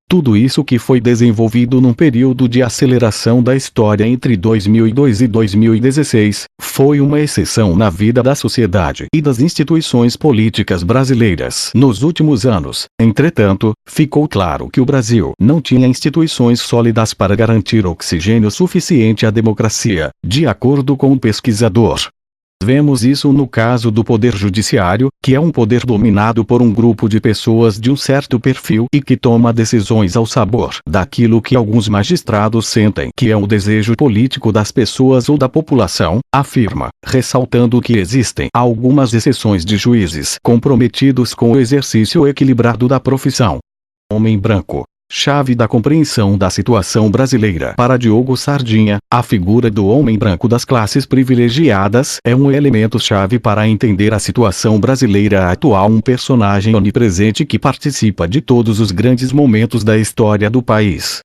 Tudo isso que foi desenvolvido num período de aceleração da história entre 2002 e 2016, foi uma exceção na vida da sociedade e das instituições políticas brasileiras. Nos últimos anos, entretanto, ficou claro que o Brasil não tinha instituições sólidas para garantir oxigênio suficiente à democracia, de acordo com o pesquisador. Vemos isso no caso do Poder Judiciário, que é um poder dominado por um grupo de pessoas de um certo perfil e que toma decisões ao sabor daquilo que alguns magistrados sentem que é um desejo político das pessoas ou da população, afirma, ressaltando que existem algumas exceções de juízes comprometidos com o exercício equilibrado da profissão. Homem branco. Chave da compreensão da situação brasileira. Para Diogo Sardinha, a figura do homem branco das classes privilegiadas é um elemento-chave para entender a situação brasileira atual, um personagem onipresente que participa de todos os grandes momentos da história do país.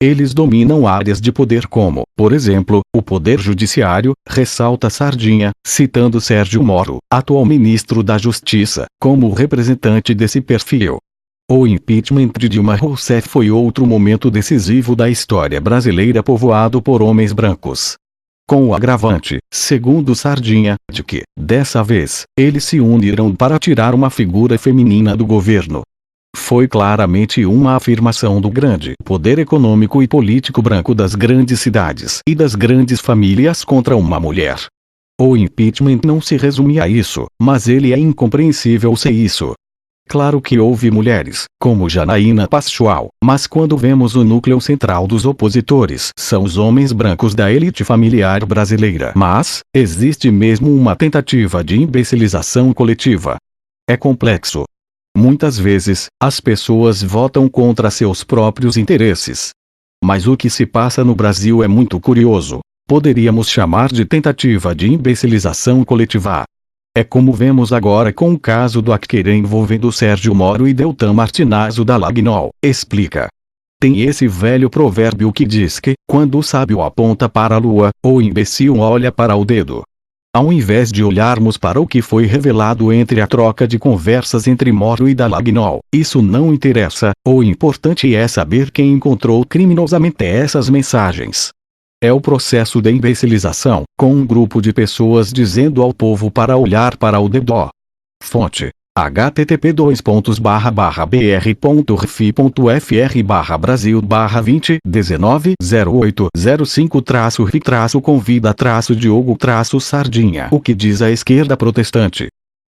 Eles dominam áreas de poder como, por exemplo, o Poder Judiciário, ressalta Sardinha, citando Sérgio Moro, atual ministro da Justiça, como representante desse perfil. O impeachment de Dilma Rousseff foi outro momento decisivo da história brasileira povoado por homens brancos. Com o agravante, segundo Sardinha, de que, dessa vez, eles se uniram para tirar uma figura feminina do governo. Foi claramente uma afirmação do grande poder econômico e político branco das grandes cidades e das grandes famílias contra uma mulher. O impeachment não se resume a isso, mas ele é incompreensível sem isso. Claro que houve mulheres, como Janaína Pascoal, mas quando vemos o núcleo central dos opositores são os homens brancos da elite familiar brasileira. Mas, existe mesmo uma tentativa de imbecilização coletiva. É complexo. Muitas vezes, as pessoas votam contra seus próprios interesses. Mas o que se passa no Brasil é muito curioso. Poderíamos chamar de tentativa de imbecilização coletiva. É como vemos agora com o caso do Acquérem envolvendo Sérgio Moro e Deltan Martinazzo da Lagnol, explica. Tem esse velho provérbio que diz que, quando o sábio aponta para a lua, o imbecil olha para o dedo. Ao invés de olharmos para o que foi revelado entre a troca de conversas entre Moro e da Lagnol, isso não interessa, o importante é saber quem encontrou criminosamente essas mensagens. É o processo de imbecilização, com um grupo de pessoas dizendo ao povo para olhar para o dedo. Fonte: http://br.rfi.fr/brasil/2019-08-05-RI-convida-Diogo-Sardinha. O que diz a esquerda protestante?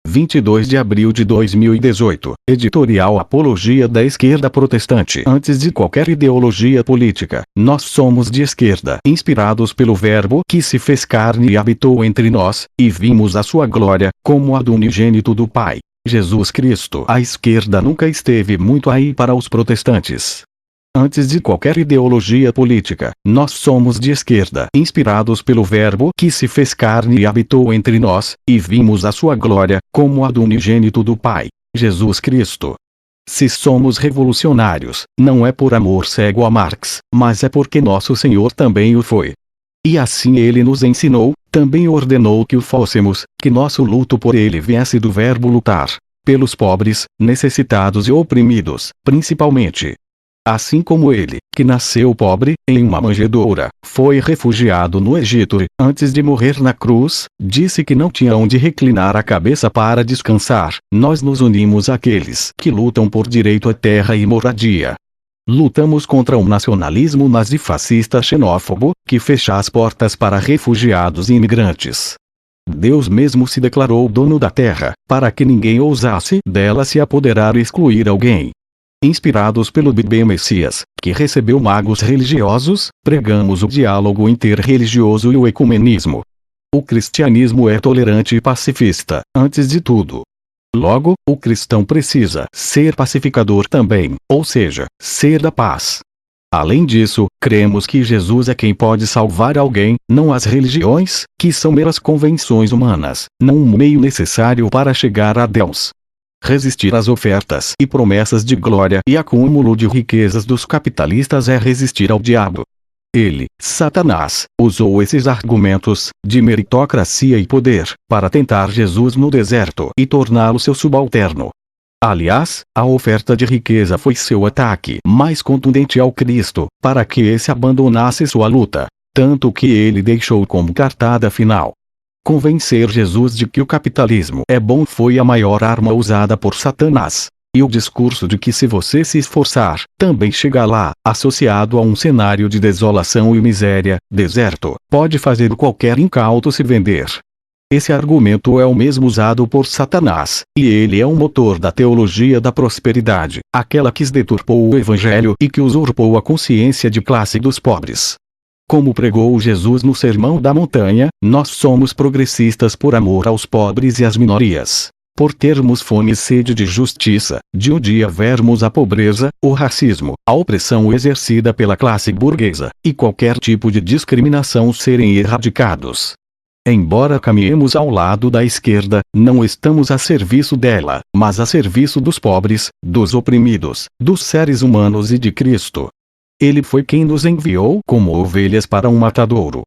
22 de abril de 2018. Editorial Apologia da Esquerda Protestante. Antes de qualquer ideologia política, nós somos de esquerda, inspirados pelo Verbo que se fez carne e habitou entre nós, e vimos a sua glória, como a do unigênito do Pai, Jesus Cristo. A esquerda nunca esteve muito aí para os protestantes. Antes de qualquer ideologia política, nós somos de esquerda, inspirados pelo Verbo que se fez carne e habitou entre nós, e vimos a sua glória, como a do unigênito do Pai, Jesus Cristo. Se somos revolucionários, não é por amor cego a Marx, mas é porque nosso Senhor também o foi. E assim ele nos ensinou, também ordenou que o fôssemos, que nosso luto por ele viesse do verbo lutar, pelos pobres, necessitados e oprimidos, principalmente. Assim como ele, que nasceu pobre, em uma manjedoura, foi refugiado no Egito, antes de morrer na cruz, disse que não tinha onde reclinar a cabeça para descansar, nós nos unimos àqueles que lutam por direito à terra e moradia. Lutamos contra um nacionalismo nazifascista xenófobo, que fecha as portas para refugiados e imigrantes. Deus mesmo se declarou dono da terra, para que ninguém ousasse dela se apoderar e excluir alguém. Inspirados pelo Bíblia Messias, que recebeu magos religiosos, pregamos o diálogo interreligioso e o ecumenismo. O cristianismo é tolerante e pacifista, antes de tudo. Logo, o cristão precisa ser pacificador também, ou seja, ser da paz. Além disso, cremos que Jesus é quem pode salvar alguém, não as religiões, que são meras convenções humanas, não um meio necessário para chegar a Deus. Resistir às ofertas e promessas de glória e acúmulo de riquezas dos capitalistas é resistir ao diabo. Ele, Satanás, usou esses argumentos, de meritocracia e poder, para tentar Jesus no deserto e torná-lo seu subalterno. Aliás, a oferta de riqueza foi seu ataque mais contundente ao Cristo, para que esse abandonasse sua luta, tanto que ele deixou como cartada final. Convencer Jesus de que o capitalismo é bom foi a maior arma usada por Satanás. E o discurso de que se você se esforçar, também chega lá, associado a um cenário de desolação e miséria, deserto, pode fazer qualquer incauto se vender. Esse argumento é o mesmo usado por Satanás, e ele é o motor da teologia da prosperidade, aquela que deturpou o evangelho e que usurpou a consciência de classe dos pobres. Como pregou Jesus no Sermão da Montanha, nós somos progressistas por amor aos pobres e às minorias. Por termos fome e sede de justiça, de um dia vermos a pobreza, o racismo, a opressão exercida pela classe burguesa, e qualquer tipo de discriminação serem erradicados. Embora caminhemos ao lado da esquerda, não estamos a serviço dela, mas a serviço dos pobres, dos oprimidos, dos seres humanos e de Cristo. Ele foi quem nos enviou como ovelhas para um matadouro.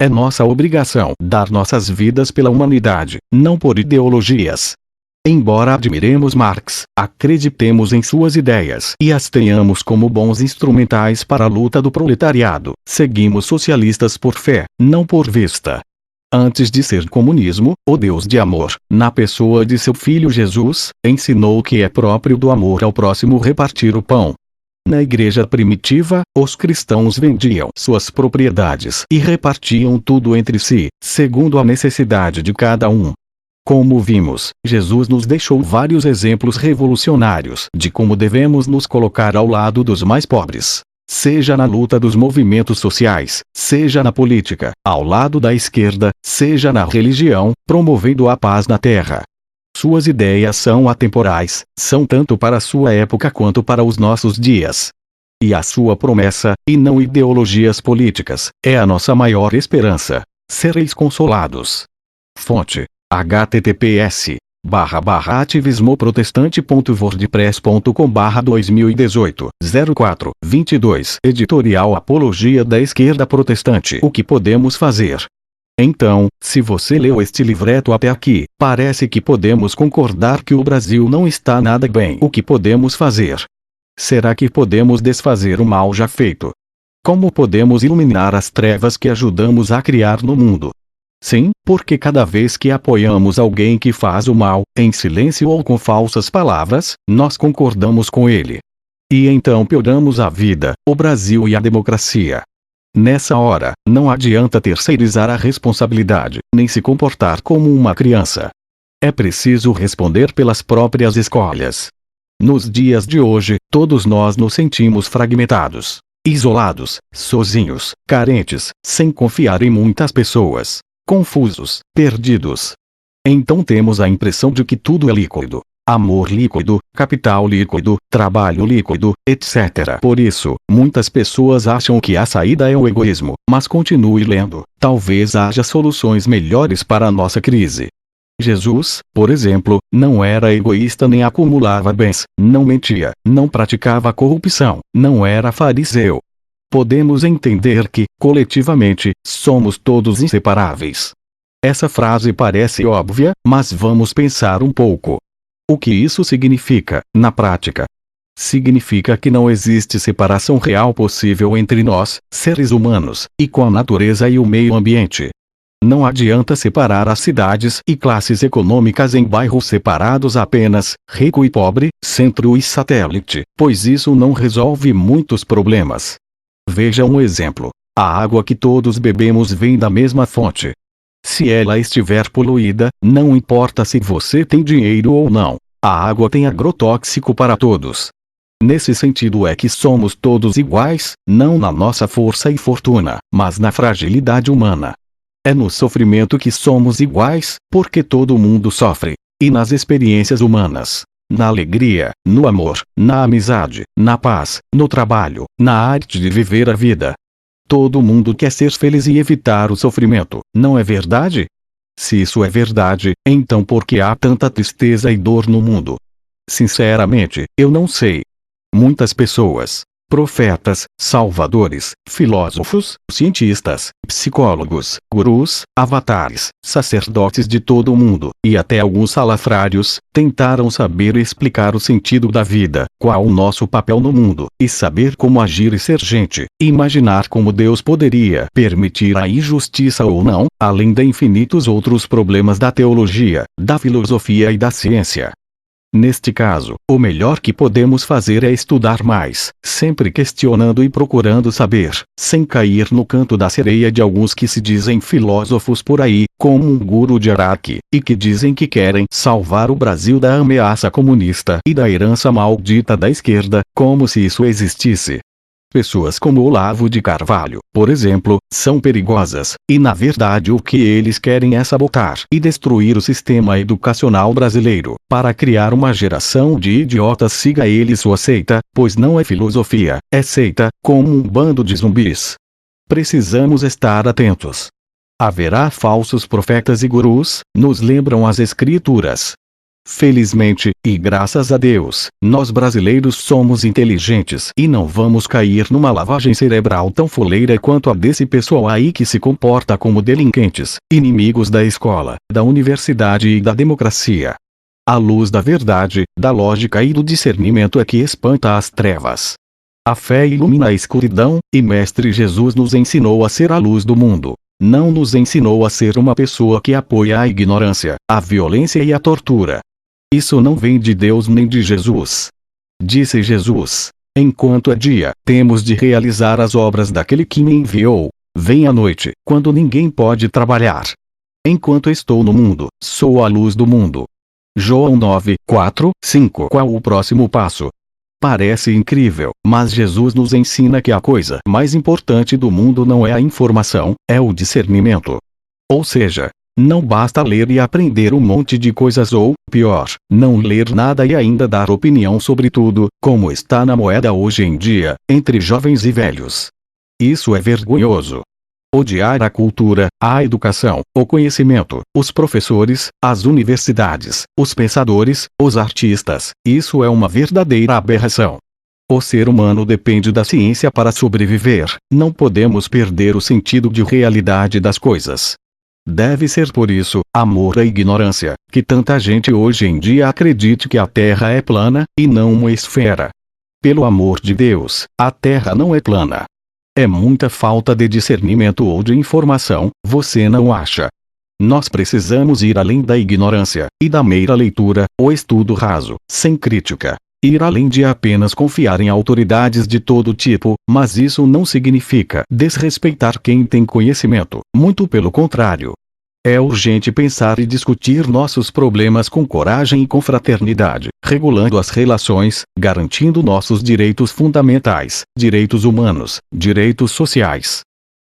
É nossa obrigação dar nossas vidas pela humanidade, não por ideologias. Embora admiremos Marx, acreditemos em suas ideias e as tenhamos como bons instrumentais para a luta do proletariado, seguimos socialistas por fé, não por vista. Antes de ser comunismo, o Deus de amor, na pessoa de seu Filho Jesus, ensinou que é próprio do amor ao próximo repartir o pão. Na igreja primitiva, os cristãos vendiam suas propriedades e repartiam tudo entre si, segundo a necessidade de cada um. Como vimos, Jesus nos deixou vários exemplos revolucionários de como devemos nos colocar ao lado dos mais pobres. Seja na luta dos movimentos sociais, seja na política, ao lado da esquerda, seja na religião, promovendo a paz na terra. Suas ideias são atemporais, são tanto para a sua época quanto para os nossos dias. E a sua promessa, e não ideologias políticas, é a nossa maior esperança. Sereis consolados. Fonte: https://ativismoprotestante.wordpress.com/2018 04 Editorial Apologia da Esquerda Protestante. O que podemos fazer? Então, se você leu este livreto até aqui, parece que podemos concordar que o Brasil não está nada bem. O que podemos fazer? Será que podemos desfazer o mal já feito? Como podemos iluminar as trevas que ajudamos a criar no mundo? Sim, porque cada vez que apoiamos alguém que faz o mal, em silêncio ou com falsas palavras, nós concordamos com ele. E então pioramos a vida, o Brasil e a democracia. Nessa hora, não adianta terceirizar a responsabilidade, nem se comportar como uma criança. É preciso responder pelas próprias escolhas. Nos dias de hoje, todos nós nos sentimos fragmentados, isolados, sozinhos, carentes, sem confiar em muitas pessoas, confusos, perdidos. Então temos a impressão de que tudo é líquido. Amor líquido, capital líquido, trabalho líquido, etc. Por isso, muitas pessoas acham que a saída é o egoísmo, mas continue lendo, talvez haja soluções melhores para a nossa crise. Jesus, por exemplo, não era egoísta nem acumulava bens, não mentia, não praticava corrupção, não era fariseu. Podemos entender que, coletivamente, somos todos inseparáveis. Essa frase parece óbvia, mas vamos pensar um pouco. O que isso significa, na prática? Significa que não existe separação real possível entre nós, seres humanos, e com a natureza e o meio ambiente. Não adianta separar as cidades e classes econômicas em bairros separados apenas, rico e pobre, centro e satélite, pois isso não resolve muitos problemas. Veja um exemplo. A água que todos bebemos vem da mesma fonte. Se ela estiver poluída, não importa se você tem dinheiro ou não, a água tem agrotóxico para todos. Nesse sentido é que somos todos iguais, não na nossa força e fortuna, mas na fragilidade humana. É no sofrimento que somos iguais, porque todo mundo sofre. E nas experiências humanas. Na alegria, no amor, na amizade, na paz, no trabalho, na arte de viver a vida. Todo mundo quer ser feliz e evitar o sofrimento, não é verdade? Se isso é verdade, então por que há tanta tristeza e dor no mundo? Sinceramente, eu não sei. Muitas pessoas, profetas, salvadores, filósofos, cientistas, psicólogos, gurus, avatares, sacerdotes de todo o mundo, e até alguns salafrários, tentaram saber e explicar o sentido da vida, qual o nosso papel no mundo, e saber como agir e ser gente, imaginar como Deus poderia permitir a injustiça ou não, além de infinitos outros problemas da teologia, da filosofia e da ciência. Neste caso, o melhor que podemos fazer é estudar mais, sempre questionando e procurando saber, sem cair no canto da sereia de alguns que se dizem filósofos por aí, como um guru de Araque, e que dizem que querem salvar o Brasil da ameaça comunista e da herança maldita da esquerda, como se isso existisse. Pessoas como Olavo de Carvalho, por exemplo, são perigosas, e na verdade o que eles querem é sabotar e destruir o sistema educacional brasileiro, para criar uma geração de idiotas. Siga ele sua seita, pois não é filosofia, é seita, como um bando de zumbis. Precisamos estar atentos. Haverá falsos profetas e gurus, nos lembram as escrituras. Felizmente, e graças a Deus, nós brasileiros somos inteligentes e não vamos cair numa lavagem cerebral tão fuleira quanto a desse pessoal aí que se comporta como delinquentes, inimigos da escola, da universidade e da democracia. A luz da verdade, da lógica e do discernimento é que espanta as trevas. A fé ilumina a escuridão, e Mestre Jesus nos ensinou a ser a luz do mundo. Não nos ensinou a ser uma pessoa que apoia a ignorância, a violência e a tortura. Isso não vem de Deus nem de Jesus. Disse Jesus: enquanto é dia, temos de realizar as obras daquele que me enviou. Vem a noite, quando ninguém pode trabalhar. Enquanto estou no mundo, sou a luz do mundo. João 9, 4, 5. Qual o próximo passo? Parece incrível, mas Jesus nos ensina que a coisa mais importante do mundo não é a informação, é o discernimento. Ou seja, não basta ler e aprender um monte de coisas ou, pior, não ler nada e ainda dar opinião sobre tudo, como está na moda hoje em dia, entre jovens e velhos. Isso é vergonhoso. Odiar a cultura, a educação, o conhecimento, os professores, as universidades, os pensadores, os artistas, isso é uma verdadeira aberração. O ser humano depende da ciência para sobreviver, não podemos perder o sentido de realidade das coisas. Deve ser por isso, amor à ignorância, que tanta gente hoje em dia acredite que a Terra é plana, e não uma esfera. Pelo amor de Deus, a Terra não é plana. É muita falta de discernimento ou de informação, você não acha? Nós precisamos ir além da ignorância, e da mera leitura, ou estudo raso, sem crítica. Ir além de apenas confiar em autoridades de todo tipo, mas isso não significa desrespeitar quem tem conhecimento, muito pelo contrário. É urgente pensar e discutir nossos problemas com coragem e com fraternidade, regulando as relações, garantindo nossos direitos fundamentais, direitos humanos, direitos sociais.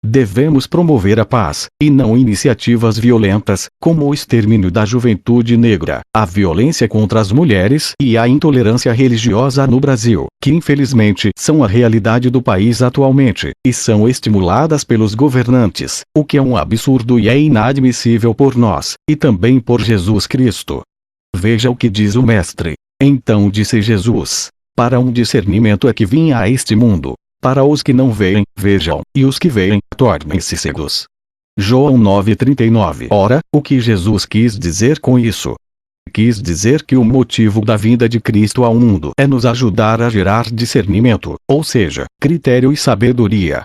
Devemos promover a paz, e não iniciativas violentas, como o extermínio da juventude negra, a violência contra as mulheres e a intolerância religiosa no Brasil, que infelizmente são a realidade do país atualmente, e são estimuladas pelos governantes, o que é um absurdo e é inadmissível por nós, e também por Jesus Cristo. Veja o que diz o Mestre. Então disse Jesus: para um discernimento é que vim a este mundo. Para os que não veem, vejam, e os que veem, tornem-se cegos. João 9,39. Ora, o que Jesus quis dizer com isso? Quis dizer que o motivo da vinda de Cristo ao mundo é nos ajudar a gerar discernimento, ou seja, critério e sabedoria.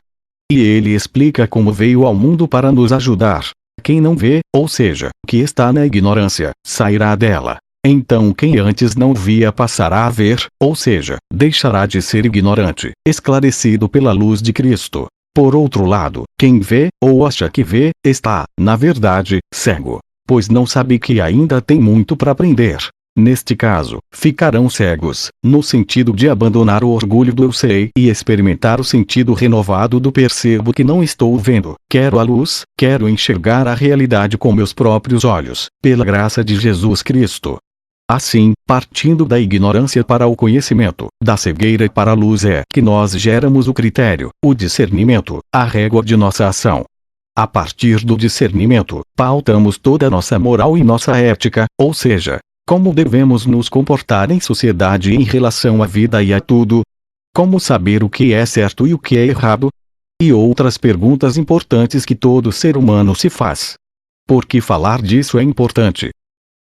E ele explica como veio ao mundo para nos ajudar. Quem não vê, ou seja, que está na ignorância, sairá dela. Então quem antes não via passará a ver, ou seja, deixará de ser ignorante, esclarecido pela luz de Cristo. Por outro lado, quem vê, ou acha que vê, está, na verdade, cego, pois não sabe que ainda tem muito para aprender. Neste caso, ficarão cegos, no sentido de abandonar o orgulho do eu sei e experimentar o sentido renovado do percebo que não estou vendo, quero a luz, quero enxergar a realidade com meus próprios olhos, pela graça de Jesus Cristo. Assim, partindo da ignorância para o conhecimento, da cegueira para a luz é que nós geramos o critério, o discernimento, a régua de nossa ação. A partir do discernimento, pautamos toda a nossa moral e nossa ética, ou seja, como devemos nos comportar em sociedade em relação à vida e a tudo? Como saber o que é certo e o que é errado? E outras perguntas importantes que todo ser humano se faz. Por que falar disso é importante?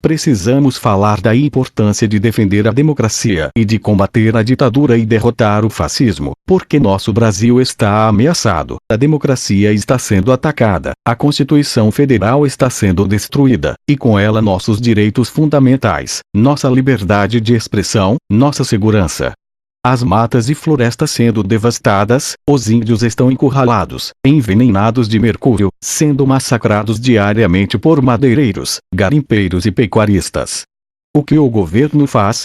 Precisamos falar da importância de defender a democracia e de combater a ditadura e derrotar o fascismo, porque nosso Brasil está ameaçado, a democracia está sendo atacada, a Constituição Federal está sendo destruída, e com ela nossos direitos fundamentais, nossa liberdade de expressão, nossa segurança. As matas e florestas sendo devastadas, os índios estão encurralados, envenenados de mercúrio, sendo massacrados diariamente por madeireiros, garimpeiros e pecuaristas. O que o governo faz?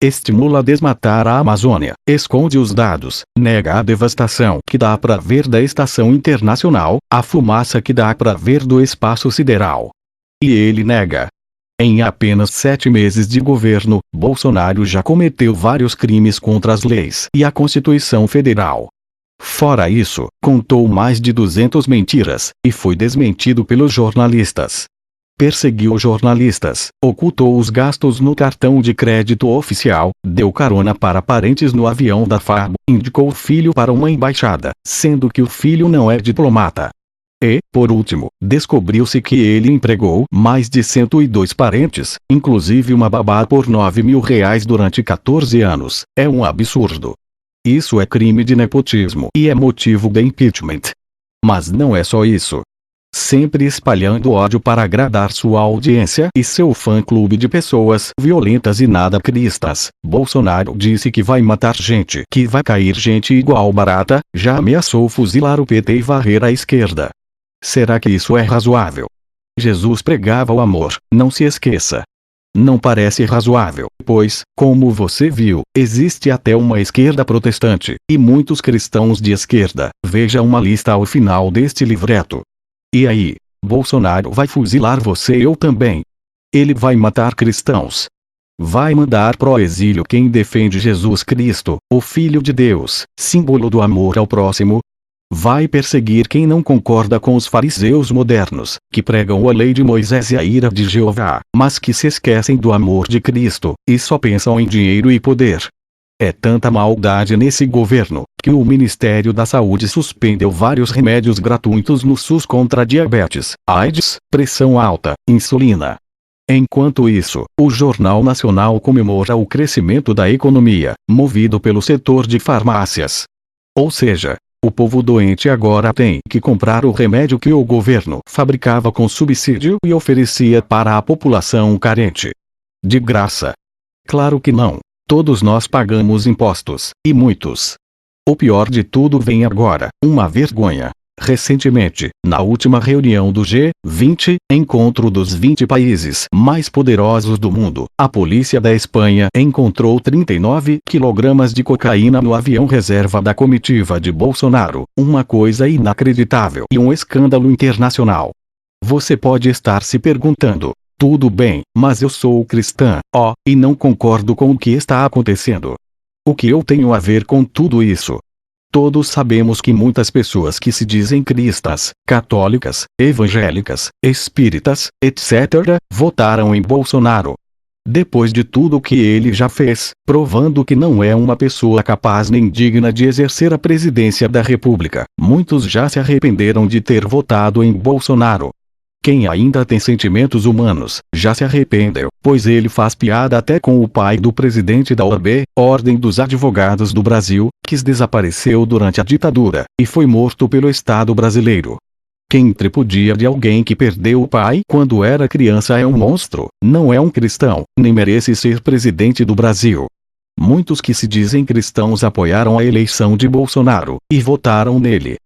Estimula a desmatar a Amazônia, esconde os dados, nega a devastação que dá para ver da estação internacional, a fumaça que dá para ver do espaço sideral. E ele nega. Em apenas 7 meses de governo, Bolsonaro já cometeu vários crimes contra as leis e a Constituição Federal. Fora isso, contou mais de 200 mentiras, e foi desmentido pelos jornalistas. Perseguiu jornalistas, ocultou os gastos no cartão de crédito oficial, deu carona para parentes no avião da FAB, indicou o filho para uma embaixada, sendo que o filho não é diplomata. E, por último, descobriu-se que ele empregou mais de 102 parentes, inclusive uma babá por R$ 9.000 durante 14 anos. É um absurdo. Isso é crime de nepotismo e é motivo de impeachment. Mas não é só isso. Sempre espalhando ódio para agradar sua audiência e seu fã-clube de pessoas violentas e nada cristas, Bolsonaro disse que vai matar gente, que vai cair gente igual barata, já ameaçou fuzilar o PT e varrer a esquerda. Será que isso é razoável? Jesus pregava o amor, não se esqueça. Não parece razoável, pois, como você viu, existe até uma esquerda protestante, e muitos cristãos de esquerda. Veja uma lista ao final deste livreto. E aí? Bolsonaro vai fuzilar você e eu também. Ele vai matar cristãos. Vai mandar pro exílio quem defende Jesus Cristo, o Filho de Deus, símbolo do amor ao próximo. Vai perseguir quem não concorda com os fariseus modernos, que pregam a lei de Moisés e a ira de Jeová, mas que se esquecem do amor de Cristo, e só pensam em dinheiro e poder. É tanta maldade nesse governo, que o Ministério da Saúde suspendeu vários remédios gratuitos no SUS contra diabetes, AIDS, pressão alta, insulina. Enquanto isso, o Jornal Nacional comemora o crescimento da economia, movido pelo setor de farmácias. Ou seja, o povo doente agora tem que comprar o remédio que o governo fabricava com subsídio e oferecia para a população carente. De graça? Claro que não. Todos nós pagamos impostos, e muitos. O pior de tudo vem agora, uma vergonha. Recentemente, na última reunião do G20, encontro dos 20 países mais poderosos do mundo, a polícia da Espanha encontrou 39 quilogramas de cocaína no avião reserva da comitiva de Bolsonaro, uma coisa inacreditável e um escândalo internacional. Você pode estar se perguntando, tudo bem, mas eu sou cristã, e não concordo com o que está acontecendo. O que eu tenho a ver com tudo isso? Todos sabemos que muitas pessoas que se dizem cristãs, católicas, evangélicas, espíritas, etc., votaram em Bolsonaro. Depois de tudo o que ele já fez, provando que não é uma pessoa capaz nem digna de exercer a presidência da República, muitos já se arrependeram de ter votado em Bolsonaro. Quem ainda tem sentimentos humanos, já se arrependeu, pois ele faz piada até com o pai do presidente da OAB, Ordem dos Advogados do Brasil, que desapareceu durante a ditadura, e foi morto pelo Estado brasileiro. Quem tripudia de alguém que perdeu o pai quando era criança é um monstro, não é um cristão, nem merece ser presidente do Brasil. Muitos que se dizem cristãos apoiaram a eleição de Bolsonaro, e votaram nele.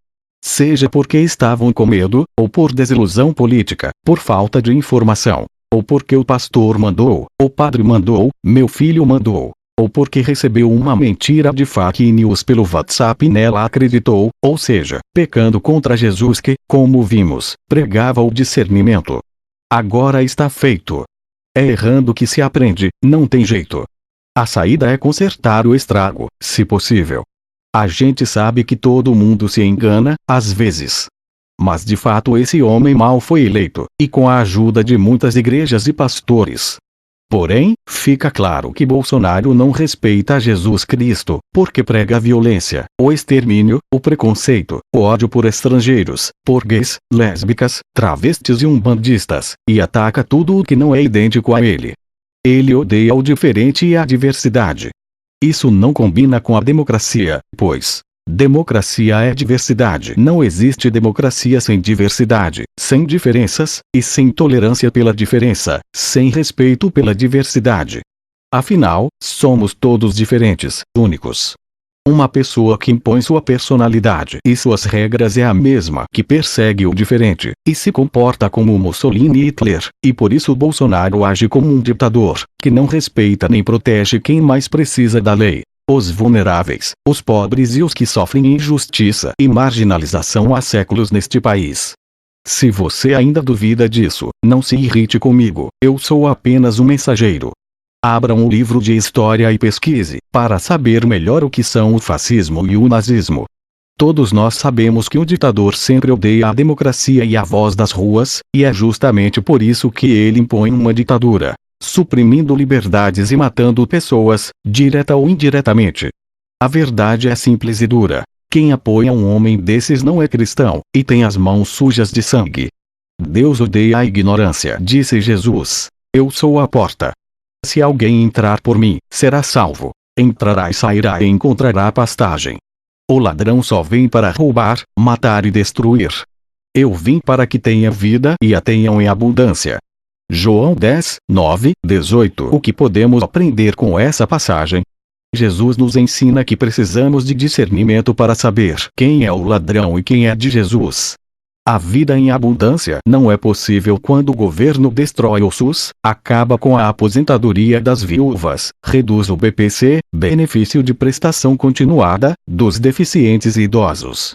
Seja porque estavam com medo, ou por desilusão política, por falta de informação, ou porque o pastor mandou, o padre mandou, meu filho mandou, ou porque recebeu uma mentira de fake news pelo WhatsApp e nela acreditou, ou seja, pecando contra Jesus que, como vimos, pregava o discernimento. Agora está feito. É errando que se aprende, não tem jeito. A saída é consertar o estrago, se possível. A gente sabe que todo mundo se engana, às vezes. Mas de fato esse homem mau foi eleito, e com a ajuda de muitas igrejas e pastores. Porém, fica claro que Bolsonaro não respeita Jesus Cristo, porque prega a violência, o extermínio, o preconceito, o ódio por estrangeiros, por gays, lésbicas, travestis e umbandistas, e ataca tudo o que não é idêntico a ele. Ele odeia o diferente e a diversidade. Isso não combina com a democracia, pois democracia é diversidade. Não existe democracia sem diversidade, sem diferenças, e sem tolerância pela diferença, sem respeito pela diversidade. Afinal, somos todos diferentes, únicos. Uma pessoa que impõe sua personalidade e suas regras é a mesma que persegue o diferente, e se comporta como Mussolini e Hitler, e por isso Bolsonaro age como um ditador, que não respeita nem protege quem mais precisa da lei. Os vulneráveis, os pobres e os que sofrem injustiça e marginalização há séculos neste país. Se você ainda duvida disso, não se irrite comigo, eu sou apenas um mensageiro. Abra um livro de história e pesquise, para saber melhor o que são o fascismo e o nazismo. Todos nós sabemos que o ditador sempre odeia a democracia e a voz das ruas, e é justamente por isso que ele impõe uma ditadura, suprimindo liberdades e matando pessoas, direta ou indiretamente. A verdade é simples e dura. Quem apoia um homem desses não é cristão, e tem as mãos sujas de sangue. Deus odeia a ignorância, disse Jesus. Eu sou a porta. Se alguém entrar por mim, será salvo. Entrará e sairá e encontrará pastagem. O ladrão só vem para roubar, matar e destruir. Eu vim para que tenha vida e a tenham em abundância. João 10, 9, 18. O que podemos aprender com essa passagem? Jesus nos ensina que precisamos de discernimento para saber quem é o ladrão e quem é de Jesus. A vida em abundância não é possível quando o governo destrói o SUS, acaba com a aposentadoria das viúvas, reduz o BPC, benefício de prestação continuada, dos deficientes e idosos.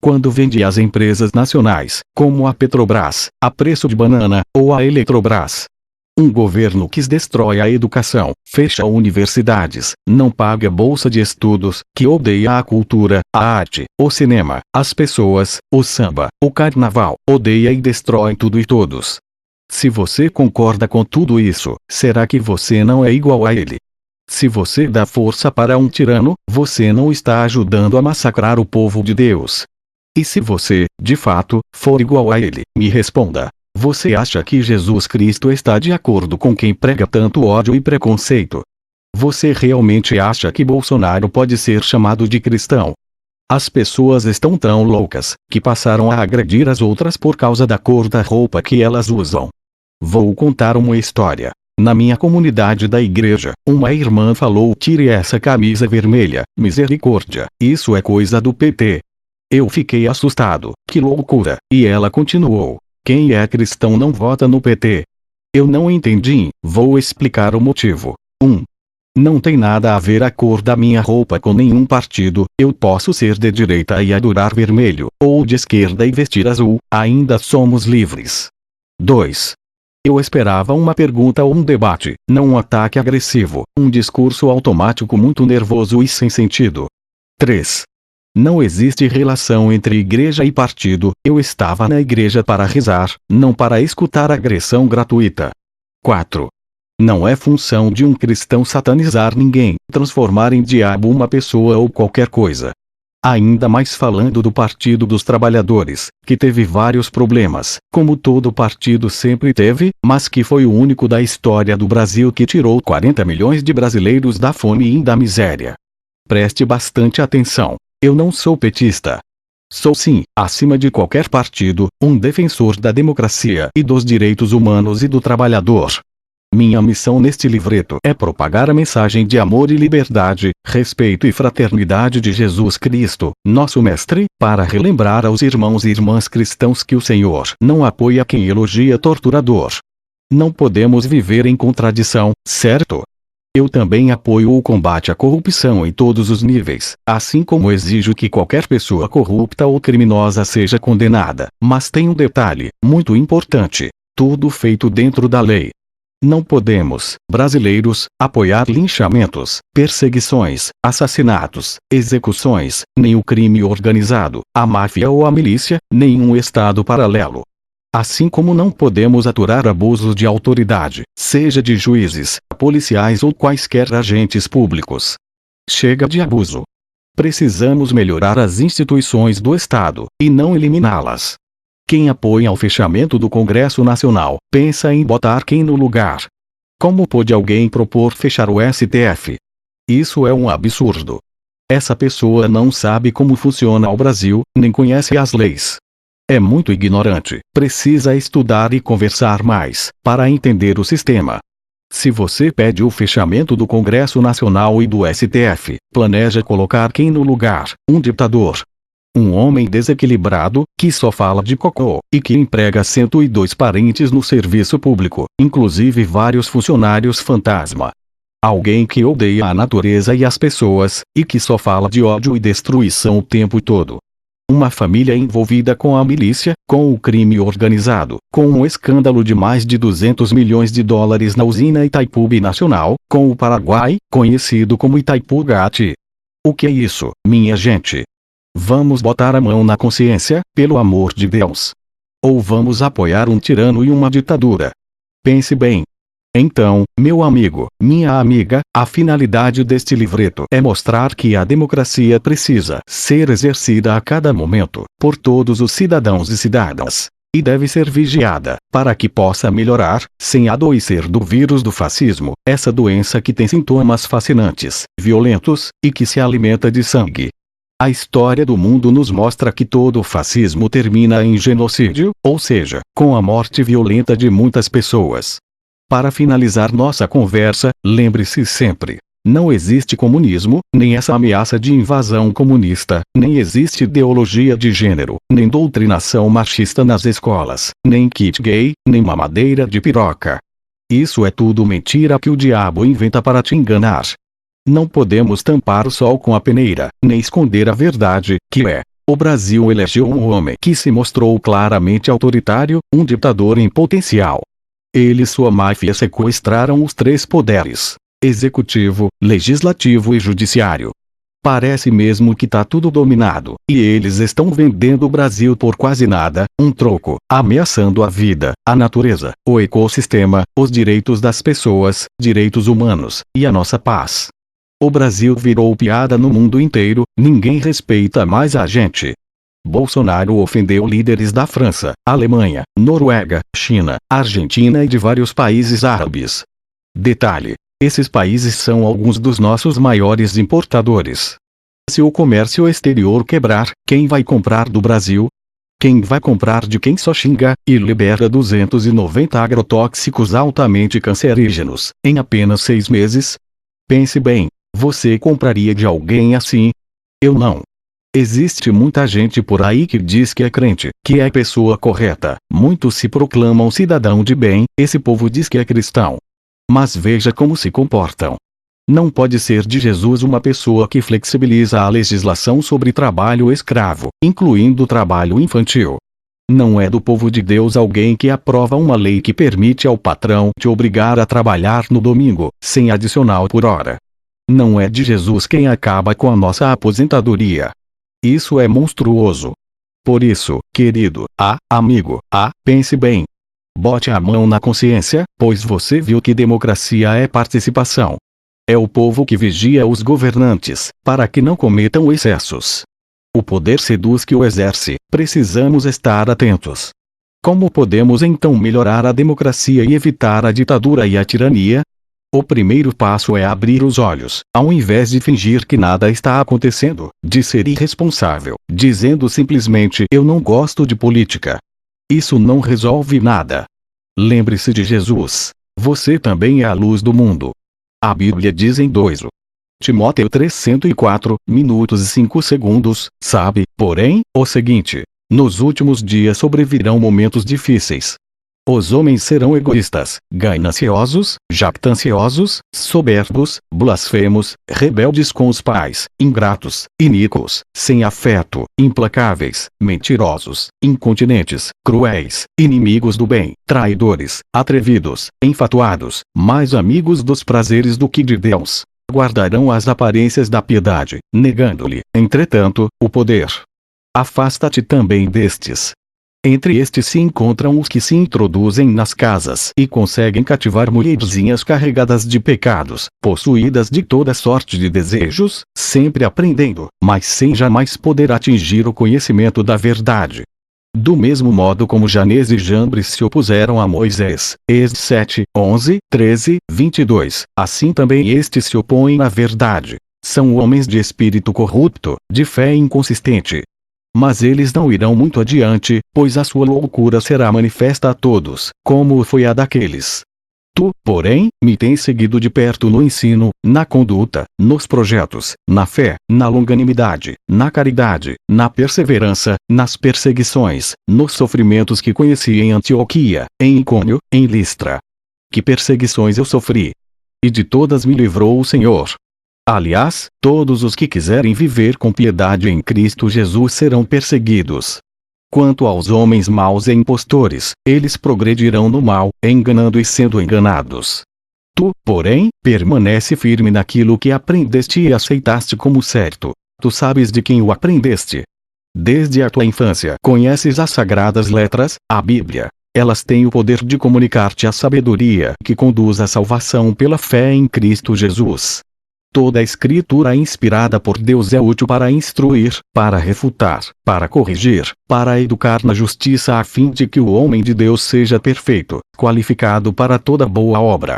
Quando vende as empresas nacionais, como a Petrobras, a preço de banana, ou a Eletrobras. Um governo que destrói a educação, fecha universidades, não paga bolsa de estudos, que odeia a cultura, a arte, o cinema, as pessoas, o samba, o carnaval, odeia e destrói tudo e todos. Se você concorda com tudo isso, será que você não é igual a ele? Se você dá força para um tirano, você não está ajudando a massacrar o povo de Deus. E se você, de fato, for igual a ele, me responda. Você acha que Jesus Cristo está de acordo com quem prega tanto ódio e preconceito? Você realmente acha que Bolsonaro pode ser chamado de cristão? As pessoas estão tão loucas, que passaram a agredir as outras por causa da cor da roupa que elas usam. Vou contar uma história. Na minha comunidade da igreja, uma irmã falou: tire essa camisa vermelha, misericórdia, isso é coisa do PT. Eu fiquei assustado, que loucura, e ela continuou: quem é cristão não vota no PT. Eu não entendi, vou explicar o motivo. 1. Não tem nada a ver a cor da minha roupa com nenhum partido, eu posso ser de direita e adorar vermelho, ou de esquerda e vestir azul, ainda somos livres. 2. Eu esperava uma pergunta ou um debate, não um ataque agressivo, um discurso automático muito nervoso e sem sentido. 3. Não existe relação entre igreja e partido, eu estava na igreja para rezar, não para escutar agressão gratuita. 4. Não é função de um cristão satanizar ninguém, transformar em diabo uma pessoa ou qualquer coisa. Ainda mais falando do Partido dos Trabalhadores, que teve vários problemas, como todo partido sempre teve, mas que foi o único da história do Brasil que tirou 40 milhões de brasileiros da fome e da miséria. Preste bastante atenção. Eu não sou petista. Sou sim, acima de qualquer partido, um defensor da democracia e dos direitos humanos e do trabalhador. Minha missão neste livreto é propagar a mensagem de amor e liberdade, respeito e fraternidade de Jesus Cristo, nosso Mestre, para relembrar aos irmãos e irmãs cristãos que o Senhor não apoia quem elogia torturador. Não podemos viver em contradição, certo? Eu também apoio o combate à corrupção em todos os níveis, assim como exijo que qualquer pessoa corrupta ou criminosa seja condenada. Mas tem um detalhe, muito importante: tudo feito dentro da lei. Não podemos, brasileiros, apoiar linchamentos, perseguições, assassinatos, execuções, nem o crime organizado, a máfia ou a milícia, nenhum estado paralelo. Assim como não podemos aturar abusos de autoridade, seja de juízes, policiais ou quaisquer agentes públicos. Chega de abuso. Precisamos melhorar as instituições do Estado, e não eliminá-las. Quem apoia o fechamento do Congresso Nacional, pensa em botar quem no lugar? Como pode alguém propor fechar o STF? Isso é um absurdo. Essa pessoa não sabe como funciona o Brasil, nem conhece as leis. É muito ignorante, precisa estudar e conversar mais, para entender o sistema. Se você pede o fechamento do Congresso Nacional e do STF, planeja colocar quem no lugar? Um ditador. Um homem desequilibrado, que só fala de cocô, e que emprega 102 parentes no serviço público, inclusive vários funcionários fantasma. Alguém que odeia a natureza e as pessoas, e que só fala de ódio e destruição o tempo todo. Uma família envolvida com a milícia, com o crime organizado, com um escândalo de mais de 200 milhões de dólares na usina Itaipu Binacional, com o Paraguai, conhecido como Itaipu Gati. O que é isso, minha gente? Vamos botar a mão na consciência, pelo amor de Deus. Ou vamos apoiar um tirano e uma ditadura? Pense bem. Então, meu amigo, minha amiga, a finalidade deste livreto é mostrar que a democracia precisa ser exercida a cada momento, por todos os cidadãos e cidadãs. E deve ser vigiada, para que possa melhorar, sem adoecer do vírus do fascismo, essa doença que tem sintomas fascinantes, violentos, e que se alimenta de sangue. A história do mundo nos mostra que todo o fascismo termina em genocídio, ou seja, com a morte violenta de muitas pessoas. Para finalizar nossa conversa, lembre-se sempre: não existe comunismo, nem essa ameaça de invasão comunista, nem existe ideologia de gênero, nem doutrinação machista nas escolas, nem kit gay, nem mamadeira de piroca. Isso é tudo mentira que o diabo inventa para te enganar. Não podemos tampar o sol com a peneira, nem esconder a verdade, que é: o Brasil elegeu um homem que se mostrou claramente autoritário, um ditador em potencial. Ele e sua máfia sequestraram os três poderes: executivo, legislativo e judiciário. Parece mesmo que tá tudo dominado, e eles estão vendendo o Brasil por quase nada, um troco, ameaçando a vida, a natureza, o ecossistema, os direitos das pessoas, direitos humanos, e a nossa paz. O Brasil virou piada no mundo inteiro, ninguém respeita mais a gente. Bolsonaro ofendeu líderes da França, Alemanha, Noruega, China, Argentina e de vários países árabes. Detalhe: esses países são alguns dos nossos maiores importadores. Se o comércio exterior quebrar, quem vai comprar do Brasil? Quem vai comprar de quem só xinga, e libera 290 agrotóxicos altamente cancerígenos, em apenas 6 meses? Pense bem, você compraria de alguém assim? Eu não. Existe muita gente por aí que diz que é crente, que é pessoa correta, muitos se proclamam cidadão de bem, esse povo diz que é cristão. Mas veja como se comportam. Não pode ser de Jesus uma pessoa que flexibiliza a legislação sobre trabalho escravo, incluindo trabalho infantil. Não é do povo de Deus alguém que aprova uma lei que permite ao patrão te obrigar a trabalhar no domingo, sem adicional por hora. Não é de Jesus quem acaba com a nossa aposentadoria. Isso é monstruoso. Por isso, querido, amigo, pense bem. Bote a mão na consciência, pois você viu que democracia é participação. É o povo que vigia os governantes, para que não cometam excessos. O poder seduz que o exerce, precisamos estar atentos. Como podemos então melhorar a democracia e evitar a ditadura e a tirania? O primeiro passo é abrir os olhos, ao invés de fingir que nada está acontecendo, de ser irresponsável, dizendo simplesmente eu não gosto de política. Isso não resolve nada. Lembre-se de Jesus. Você também é a luz do mundo. A Bíblia diz em 2 Timóteo 3:104 minutos e 5 segundos, sabe, porém, o seguinte: nos últimos dias sobrevirão momentos difíceis. Os homens serão egoístas, gananciosos, jactanciosos, soberbos, blasfemos, rebeldes com os pais, ingratos, iníquos, sem afeto, implacáveis, mentirosos, incontinentes, cruéis, inimigos do bem, traidores, atrevidos, enfatuados, mais amigos dos prazeres do que de Deus. Guardarão as aparências da piedade, negando-lhe, entretanto, o poder. Afasta-te também destes. Entre estes se encontram os que se introduzem nas casas e conseguem cativar mulherzinhas carregadas de pecados, possuídas de toda sorte de desejos, sempre aprendendo, mas sem jamais poder atingir o conhecimento da verdade. Do mesmo modo como Janés e Jambres se opuseram a Moisés, Êxodo 7, 11, 13, 22, assim também estes se opõem à verdade. São homens de espírito corrupto, de fé inconsistente. Mas eles não irão muito adiante, pois a sua loucura será manifesta a todos, como foi a daqueles. Tu, porém, me tens seguido de perto no ensino, na conduta, nos projetos, na fé, na longanimidade, na caridade, na perseverança, nas perseguições, nos sofrimentos que conheci em Antioquia, em Icônio, em Listra. Que perseguições eu sofri! E de todas me livrou o Senhor. Aliás, todos os que quiserem viver com piedade em Cristo Jesus serão perseguidos. Quanto aos homens maus e impostores, eles progredirão no mal, enganando e sendo enganados. Tu, porém, permanece firme naquilo que aprendeste e aceitaste como certo. Tu sabes de quem o aprendeste. Desde a tua infância conheces as sagradas letras, a Bíblia. Elas têm o poder de comunicar-te a sabedoria que conduz à salvação pela fé em Cristo Jesus. Toda a Escritura inspirada por Deus é útil para instruir, para refutar, para corrigir, para educar na justiça a fim de que o homem de Deus seja perfeito, qualificado para toda boa obra.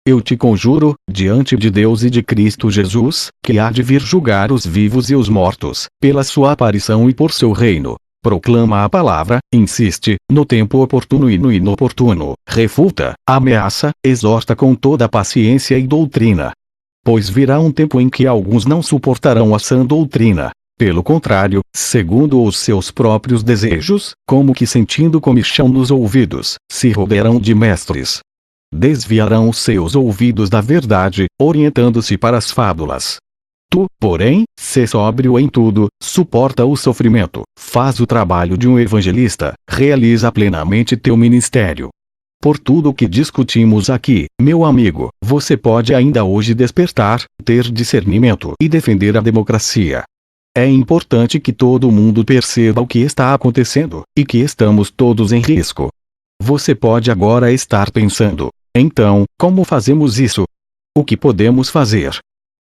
Eu te conjuro, diante de Deus e de Cristo Jesus, que há de vir julgar os vivos e os mortos, pela sua aparição e por seu reino. Proclama a palavra, insiste, no tempo oportuno e no inoportuno, refuta, ameaça, exorta com toda paciência e doutrina. Pois virá um tempo em que alguns não suportarão a sã doutrina. Pelo contrário, segundo os seus próprios desejos, como que sentindo comichão nos ouvidos, se rodearão de mestres. Desviarão os seus ouvidos da verdade, orientando-se para as fábulas. Tu, porém, sê sóbrio em tudo, suporta o sofrimento, faz o trabalho de um evangelista, realiza plenamente teu ministério. Por tudo o que discutimos aqui, meu amigo, você pode ainda hoje despertar, ter discernimento e defender a democracia. É importante que todo mundo perceba o que está acontecendo, e que estamos todos em risco. Você pode agora estar pensando, então, como fazemos isso? O que podemos fazer?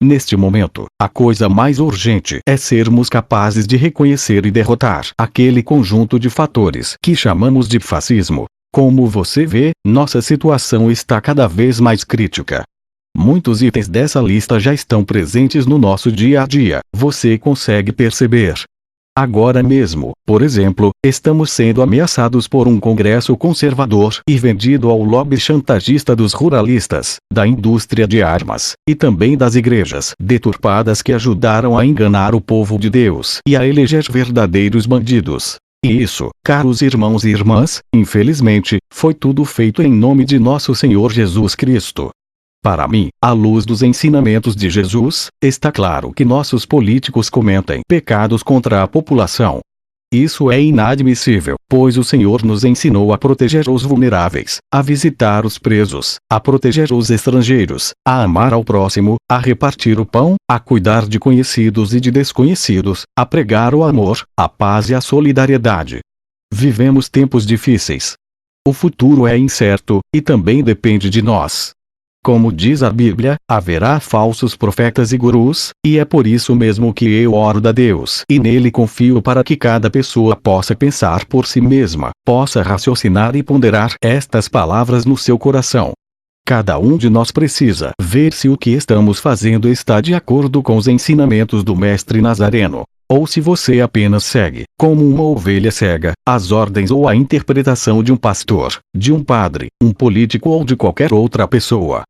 Neste momento, a coisa mais urgente é sermos capazes de reconhecer e derrotar aquele conjunto de fatores que chamamos de fascismo. Como você vê, nossa situação está cada vez mais crítica. Muitos itens dessa lista já estão presentes no nosso dia a dia, você consegue perceber. Agora mesmo, por exemplo, estamos sendo ameaçados por um Congresso conservador e vendido ao lobby chantagista dos ruralistas, da indústria de armas, e também das igrejas deturpadas que ajudaram a enganar o povo de Deus e a eleger verdadeiros bandidos. E isso, caros irmãos e irmãs, infelizmente, foi tudo feito em nome de nosso Senhor Jesus Cristo. Para mim, à luz dos ensinamentos de Jesus, está claro que nossos políticos cometem pecados contra a população. Isso é inadmissível, pois o Senhor nos ensinou a proteger os vulneráveis, a visitar os presos, a proteger os estrangeiros, a amar ao próximo, a repartir o pão, a cuidar de conhecidos e de desconhecidos, a pregar o amor, a paz e a solidariedade. Vivemos tempos difíceis. O futuro é incerto, e também depende de nós. Como diz a Bíblia, haverá falsos profetas e gurus, e é por isso mesmo que eu oro a Deus e nele confio para que cada pessoa possa pensar por si mesma, possa raciocinar e ponderar estas palavras no seu coração. Cada um de nós precisa ver se o que estamos fazendo está de acordo com os ensinamentos do Mestre Nazareno, ou se você apenas segue, como uma ovelha cega, as ordens ou a interpretação de um pastor, de um padre, um político ou de qualquer outra pessoa.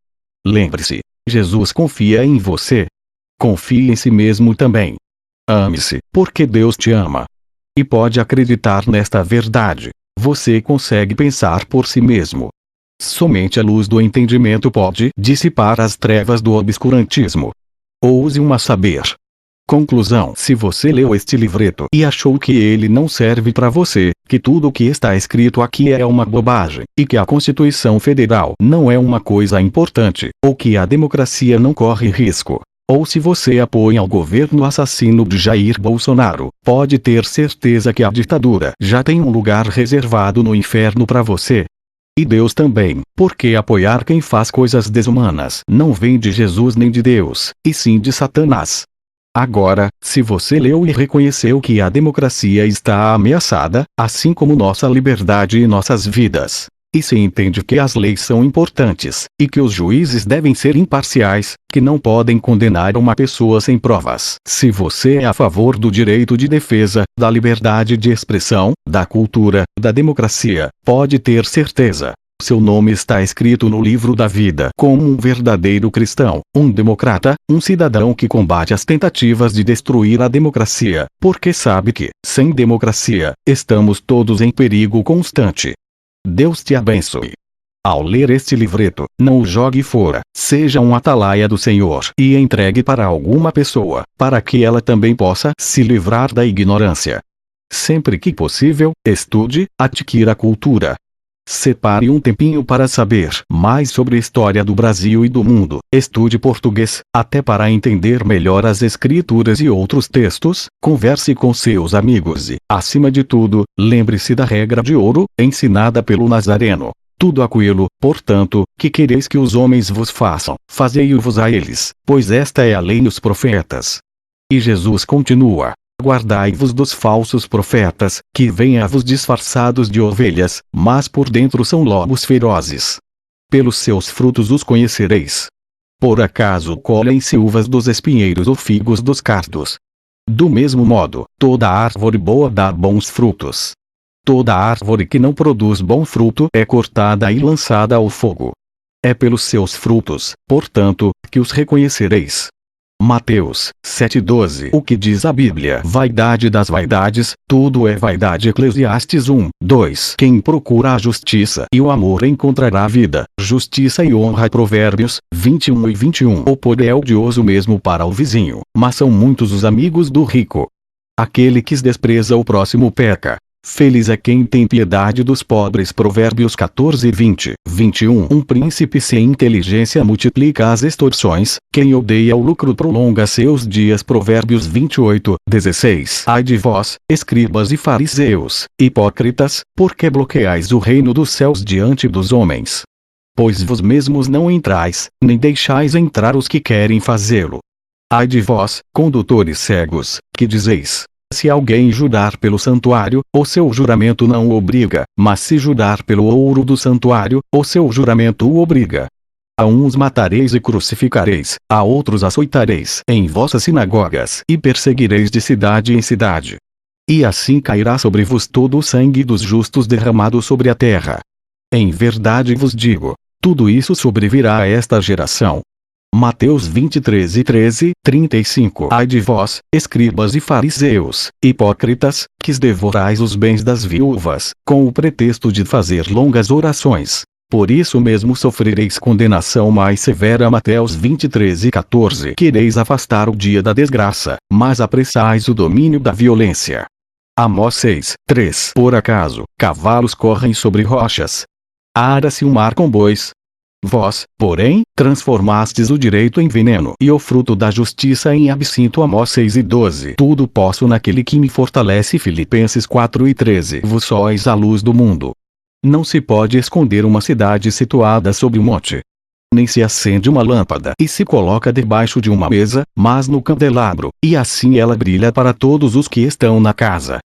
Lembre-se, Jesus confia em você. Confie em si mesmo também. Ame-se, porque Deus te ama. E pode acreditar nesta verdade. Você consegue pensar por si mesmo. Somente a luz do entendimento pode dissipar as trevas do obscurantismo. Ouse uma saber. Conclusão: se você leu este livreto e achou que ele não serve para você, que tudo o que está escrito aqui é uma bobagem, e que a Constituição Federal não é uma coisa importante, ou que a democracia não corre risco, ou se você apoia o governo assassino de Jair Bolsonaro, pode ter certeza que a ditadura já tem um lugar reservado no inferno para você. E Deus também, porque apoiar quem faz coisas desumanas não vem de Jesus nem de Deus, e sim de Satanás. Agora, se você leu e reconheceu que a democracia está ameaçada, assim como nossa liberdade e nossas vidas, e se entende que as leis são importantes, e que os juízes devem ser imparciais, que não podem condenar uma pessoa sem provas. Se você é a favor do direito de defesa, da liberdade de expressão, da cultura, da democracia, pode ter certeza. Seu nome está escrito no livro da vida como um verdadeiro cristão, um democrata, um cidadão que combate as tentativas de destruir a democracia, porque sabe que, sem democracia, estamos todos em perigo constante. Deus te abençoe. Ao ler este livreto, não o jogue fora, seja um atalaia do Senhor e entregue para alguma pessoa, para que ela também possa se livrar da ignorância. Sempre que possível, estude, adquira cultura. Separe um tempinho para saber mais sobre a história do Brasil e do mundo. Estude português, até para entender melhor as escrituras e outros textos. Converse com seus amigos e, acima de tudo, lembre-se da regra de ouro, ensinada pelo Nazareno. Tudo aquilo, portanto, que quereis que os homens vos façam, fazei-o-vos a eles, pois esta é a lei e os profetas. E Jesus continua: guardai-vos dos falsos profetas, que vêm a vos disfarçados de ovelhas, mas por dentro são lobos ferozes. Pelos seus frutos os conhecereis. Por acaso colhem-se uvas dos espinheiros ou figos dos cardos? Do mesmo modo, toda árvore boa dá bons frutos. Toda árvore que não produz bom fruto é cortada e lançada ao fogo. É pelos seus frutos, portanto, que os reconhecereis. Mateus 7,12. O que diz a Bíblia? Vaidade das vaidades, tudo é vaidade. Eclesiastes 1:2. Quem procura a justiça e o amor encontrará a vida, justiça e honra. Provérbios 21:21. O poder é odioso mesmo para o vizinho, mas são muitos os amigos do rico. Aquele que despreza o próximo peca. Feliz é quem tem piedade dos pobres. Provérbios 14:20-21. Um príncipe sem inteligência multiplica as extorsões, quem odeia o lucro prolonga seus dias. Provérbios 28:16. Ai de vós, escribas e fariseus, hipócritas, porque bloqueais o reino dos céus diante dos homens. Pois vós mesmos não entrais, nem deixais entrar os que querem fazê-lo. Ai de vós, condutores cegos, que dizeis: se alguém jurar pelo santuário, o seu juramento não o obriga, mas se jurar pelo ouro do santuário, o seu juramento o obriga. A uns matareis e crucificareis, a outros açoitareis em vossas sinagogas e perseguireis de cidade em cidade. E assim cairá sobre vos todo o sangue dos justos derramado sobre a terra. Em verdade vos digo, tudo isso sobrevirá a esta geração. Mateus 23:13-35. Ai de vós, escribas e fariseus, hipócritas, que devorais os bens das viúvas, com o pretexto de fazer longas orações. Por isso mesmo sofrereis condenação mais severa. Mateus 23:14. Quereis afastar o dia da desgraça, mas apressais o domínio da violência. Amós 6:3. Por acaso, cavalos correm sobre rochas? Ara-se o mar com bois? Vós, porém, transformastes o direito em veneno e o fruto da justiça em absinto. Amós 6:12. Tudo posso naquele que me fortalece. Filipenses 4:13. Vós sois a luz do mundo. Não se pode esconder uma cidade situada sob o monte. nem se acende uma lâmpada e se coloca debaixo de uma mesa, mas no candelabro, e assim ela brilha para todos os que estão na casa.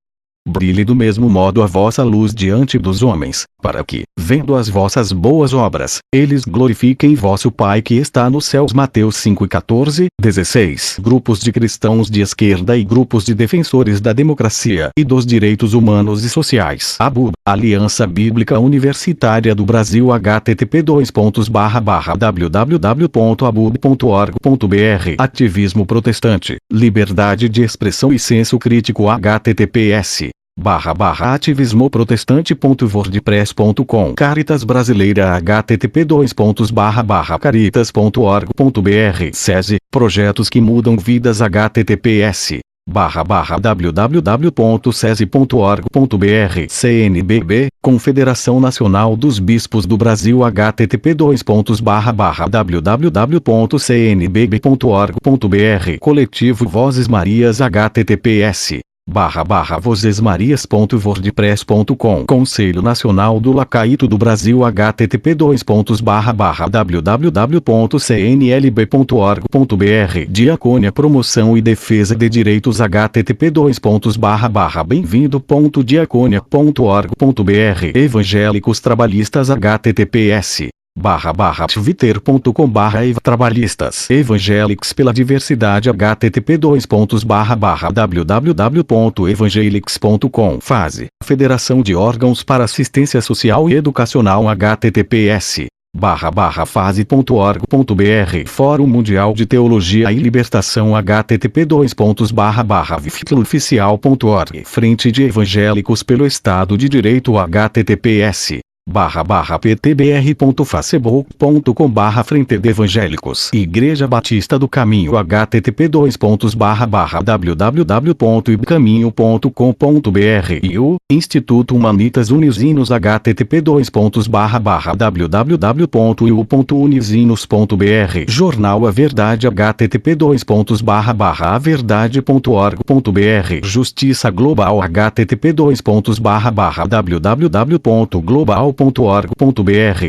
Brilhe do mesmo modo a vossa luz diante dos homens, para que, vendo as vossas boas obras, eles glorifiquem vosso Pai que está nos céus. Mateus 5:14, 16. Grupos de cristãos de esquerda e grupos de defensores da democracia e dos direitos humanos e sociais. ABUB, Aliança Bíblica Universitária do Brasil. http://www.abub.org.br. Ativismo protestante, liberdade de expressão e senso crítico. https://ativismoprotestante.wordpress.com. Caritas Brasileira. http://caritas.org.br. SESI, projetos que mudam vidas. https://www.sesi.org.br. CNBB, Confederação Nacional dos Bispos do Brasil. http://www.cnbb.org.br. Coletivo Vozes Marias. https://vozesmarias.wordpress.com. Conselho Nacional do Lacaito do Brasil. http://www.cnlb.org.br. Diacônia Promoção e Defesa de Direitos. http://bem-vindo.diaconia.org.br. Evangélicos Trabalhistas. https://twitter.com/evatrabalhistas. Evangelics pela Diversidade. http://www.evangelix.com. Fase, Federação de Órgãos para Assistência Social e Educacional. https://fase.org.br. Fórum Mundial de Teologia e Libertação. http://vifitluoficial.org. Frente de Evangélicos pelo Estado de Direito. https://ptbr.facebook.com/Frente de Evangélicos Igreja Batista do Caminho. http://www.ibcaminho.com.br. e o Instituto Humanitas Unisinos. http://www.iu.unisinos.br. Jornal A Verdade. http://averdade.org.br. Justiça Global. http://www.global.org.br.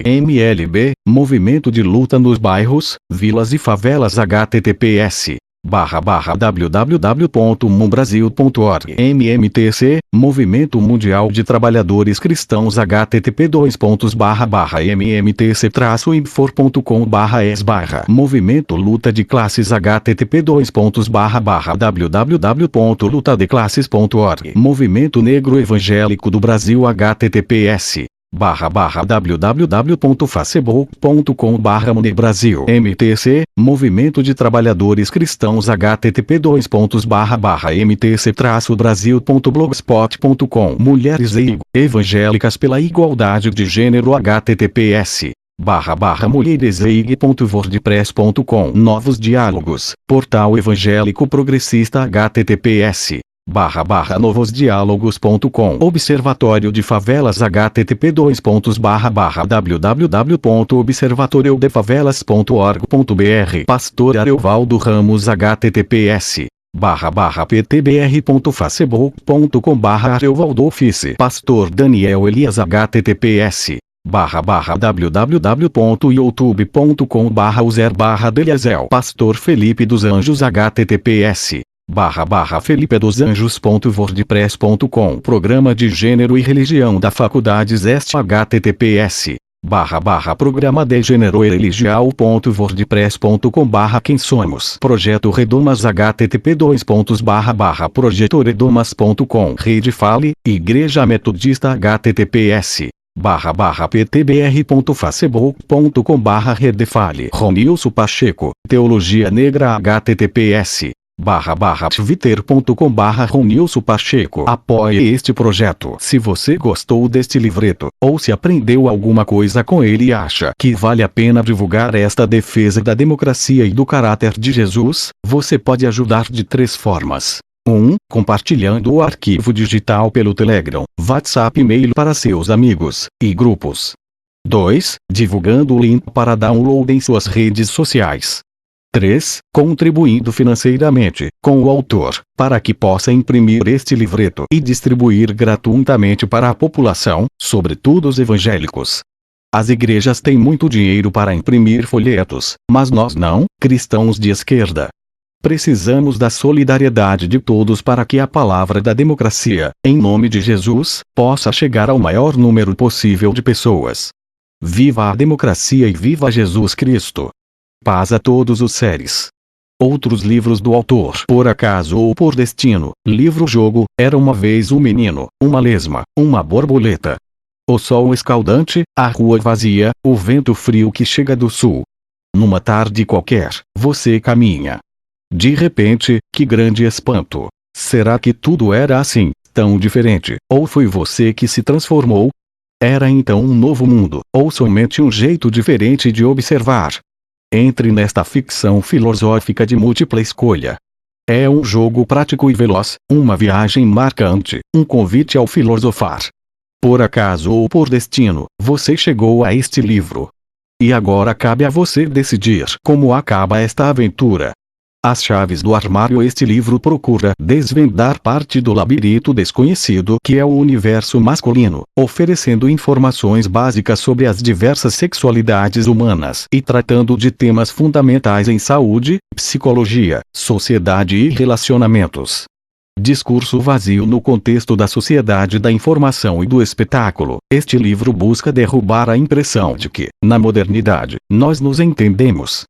MLB, Movimento de Luta nos Bairros, Vilas e Favelas. https://www.mumbrasil.org. MMTC, Movimento Mundial de Trabalhadores Cristãos. http://mmtc-infor.com/es/. Movimento Luta de Classes. http://www.lutadeclasses.org. Movimento Negro Evangélico do Brasil. https://www.facebook.com/MNEBrasil. MTC, Movimento de Trabalhadores Cristãos. http://mtc-brasil.blogspot.com. Mulheres evangélicas pela igualdade de gênero. https://mulhereseig.wordpress.com. Novos Diálogos, Portal Evangélico Progressista. https://novosdiálogos.com. Observatório de Favelas. http://www.observatoriodefavelas.org.br. Pastor Ariovaldo Ramos. https://ptbr.facebook.com/ariovaldooffice. Pastor Daniel Elias. https://www.youtube.com/user/deliazel. Pastor Felipe dos Anjos. https://felipedosanjos.wordpress.com. Programa de Gênero e Religião da Faculdades Este. https://programa de Gênero e Religião.wordpress.com. Quem somos? Projeto Redomas. http://projetoredomas.com. Rede Fale, Igreja Metodista. https://ptbr.facebook.com/redefale. Ronilson Pacheco, Teologia Negra. https://twitter.com/Ronilson Pacheco. Apoie este projeto. Se você gostou deste livreto, ou se aprendeu alguma coisa com ele e acha que vale a pena divulgar esta defesa da democracia e do caráter de Jesus, você pode ajudar de 3 formas. 1. Compartilhando o arquivo digital pelo Telegram, WhatsApp e e-mail para seus amigos e grupos. 2. Divulgando o link para download em suas redes sociais. 3. Contribuindo financeiramente, com o autor, para que possa imprimir este livreto e distribuir gratuitamente para a população, sobretudo os evangélicos. As igrejas têm muito dinheiro para imprimir folhetos, mas nós não, cristãos de esquerda. Precisamos da solidariedade de todos para que a palavra da democracia, em nome de Jesus, possa chegar ao maior número possível de pessoas. Viva a democracia e viva Jesus Cristo! Paz a todos os seres. Outros livros do autor. Por acaso ou por destino, livro-jogo, era uma vez um menino, uma lesma, uma borboleta. O sol escaldante, a rua vazia, o vento frio que chega do sul. Numa tarde qualquer, você caminha. De repente, que grande espanto! Será que tudo era assim, tão diferente, ou foi você que se transformou? Era então um novo mundo, ou somente um jeito diferente de observar? Entre nesta ficção filosófica de múltipla escolha. É um jogo prático e veloz, uma viagem marcante, um convite ao filosofar. Por acaso ou por destino, você chegou a este livro. E agora cabe a você decidir como acaba esta aventura. As chaves do armário. Este livro procura desvendar parte do labirinto desconhecido que é o universo masculino, oferecendo informações básicas sobre as diversas sexualidades humanas e tratando de temas fundamentais em saúde, psicologia, sociedade e relacionamentos. Discurso vazio no contexto da sociedade da informação e do espetáculo. Este livro busca derrubar a impressão de que, na modernidade, nós nos entendemos.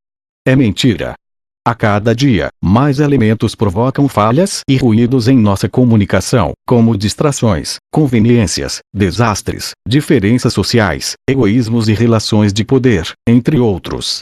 É mentira. A cada dia, mais elementos provocam falhas e ruídos em nossa comunicação, como distrações, conveniências, desastres, diferenças sociais, egoísmos e relações de poder, entre outros.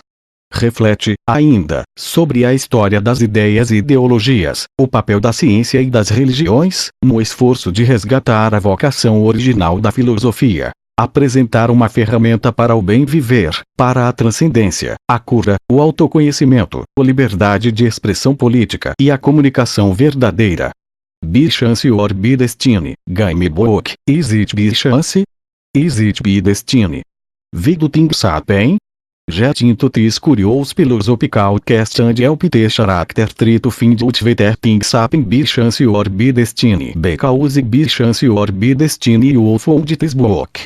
Reflete, ainda, sobre a história das ideias e ideologias, o papel da ciência e das religiões, no esforço de resgatar a vocação original da filosofia. Apresentar uma ferramenta para o bem viver, para a transcendência, a cura, o autoconhecimento, a liberdade de expressão política e a comunicação verdadeira. Be chance or be destiny, game book, is it be chance? Is it be destiny? Vido ting sapen? Jet into this curious philosophical cast and help the character try to find out whether things happen be chance or be destiny. Because be chance or be destiny you found this book.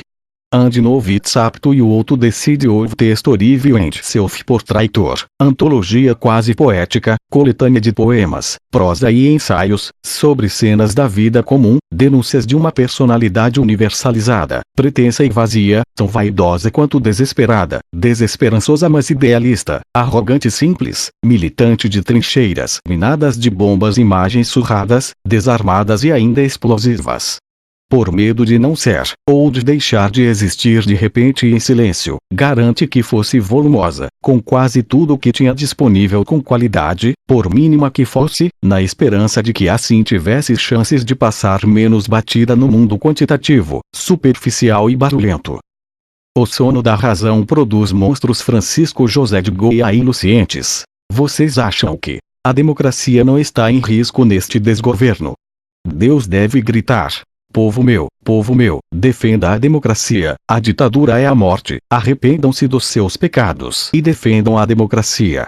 And now it's up to you to decide of the story and self-portraitor, antologia quase poética, coletânea de poemas, prosa e ensaios, sobre cenas da vida comum, denúncias de uma personalidade universalizada, pretensa e vazia, tão vaidosa quanto desesperada, desesperançosa mas idealista, arrogante e simples, militante de trincheiras minadas de bombas, imagens surradas, desarmadas e ainda explosivas. Por medo de não ser, ou de deixar de existir de repente e em silêncio, garante que fosse volumosa, com quase tudo o que tinha disponível com qualidade, por mínima que fosse, na esperança de que assim tivesse chances de passar menos batida no mundo quantitativo, superficial e barulhento. O sono da razão produz monstros. Francisco José de Goiás. Lucientes. Vocês acham que a democracia não está em risco neste desgoverno? Deus deve gritar: povo meu, defenda a democracia, a ditadura é a morte, arrependam-se dos seus pecados e defendam a democracia.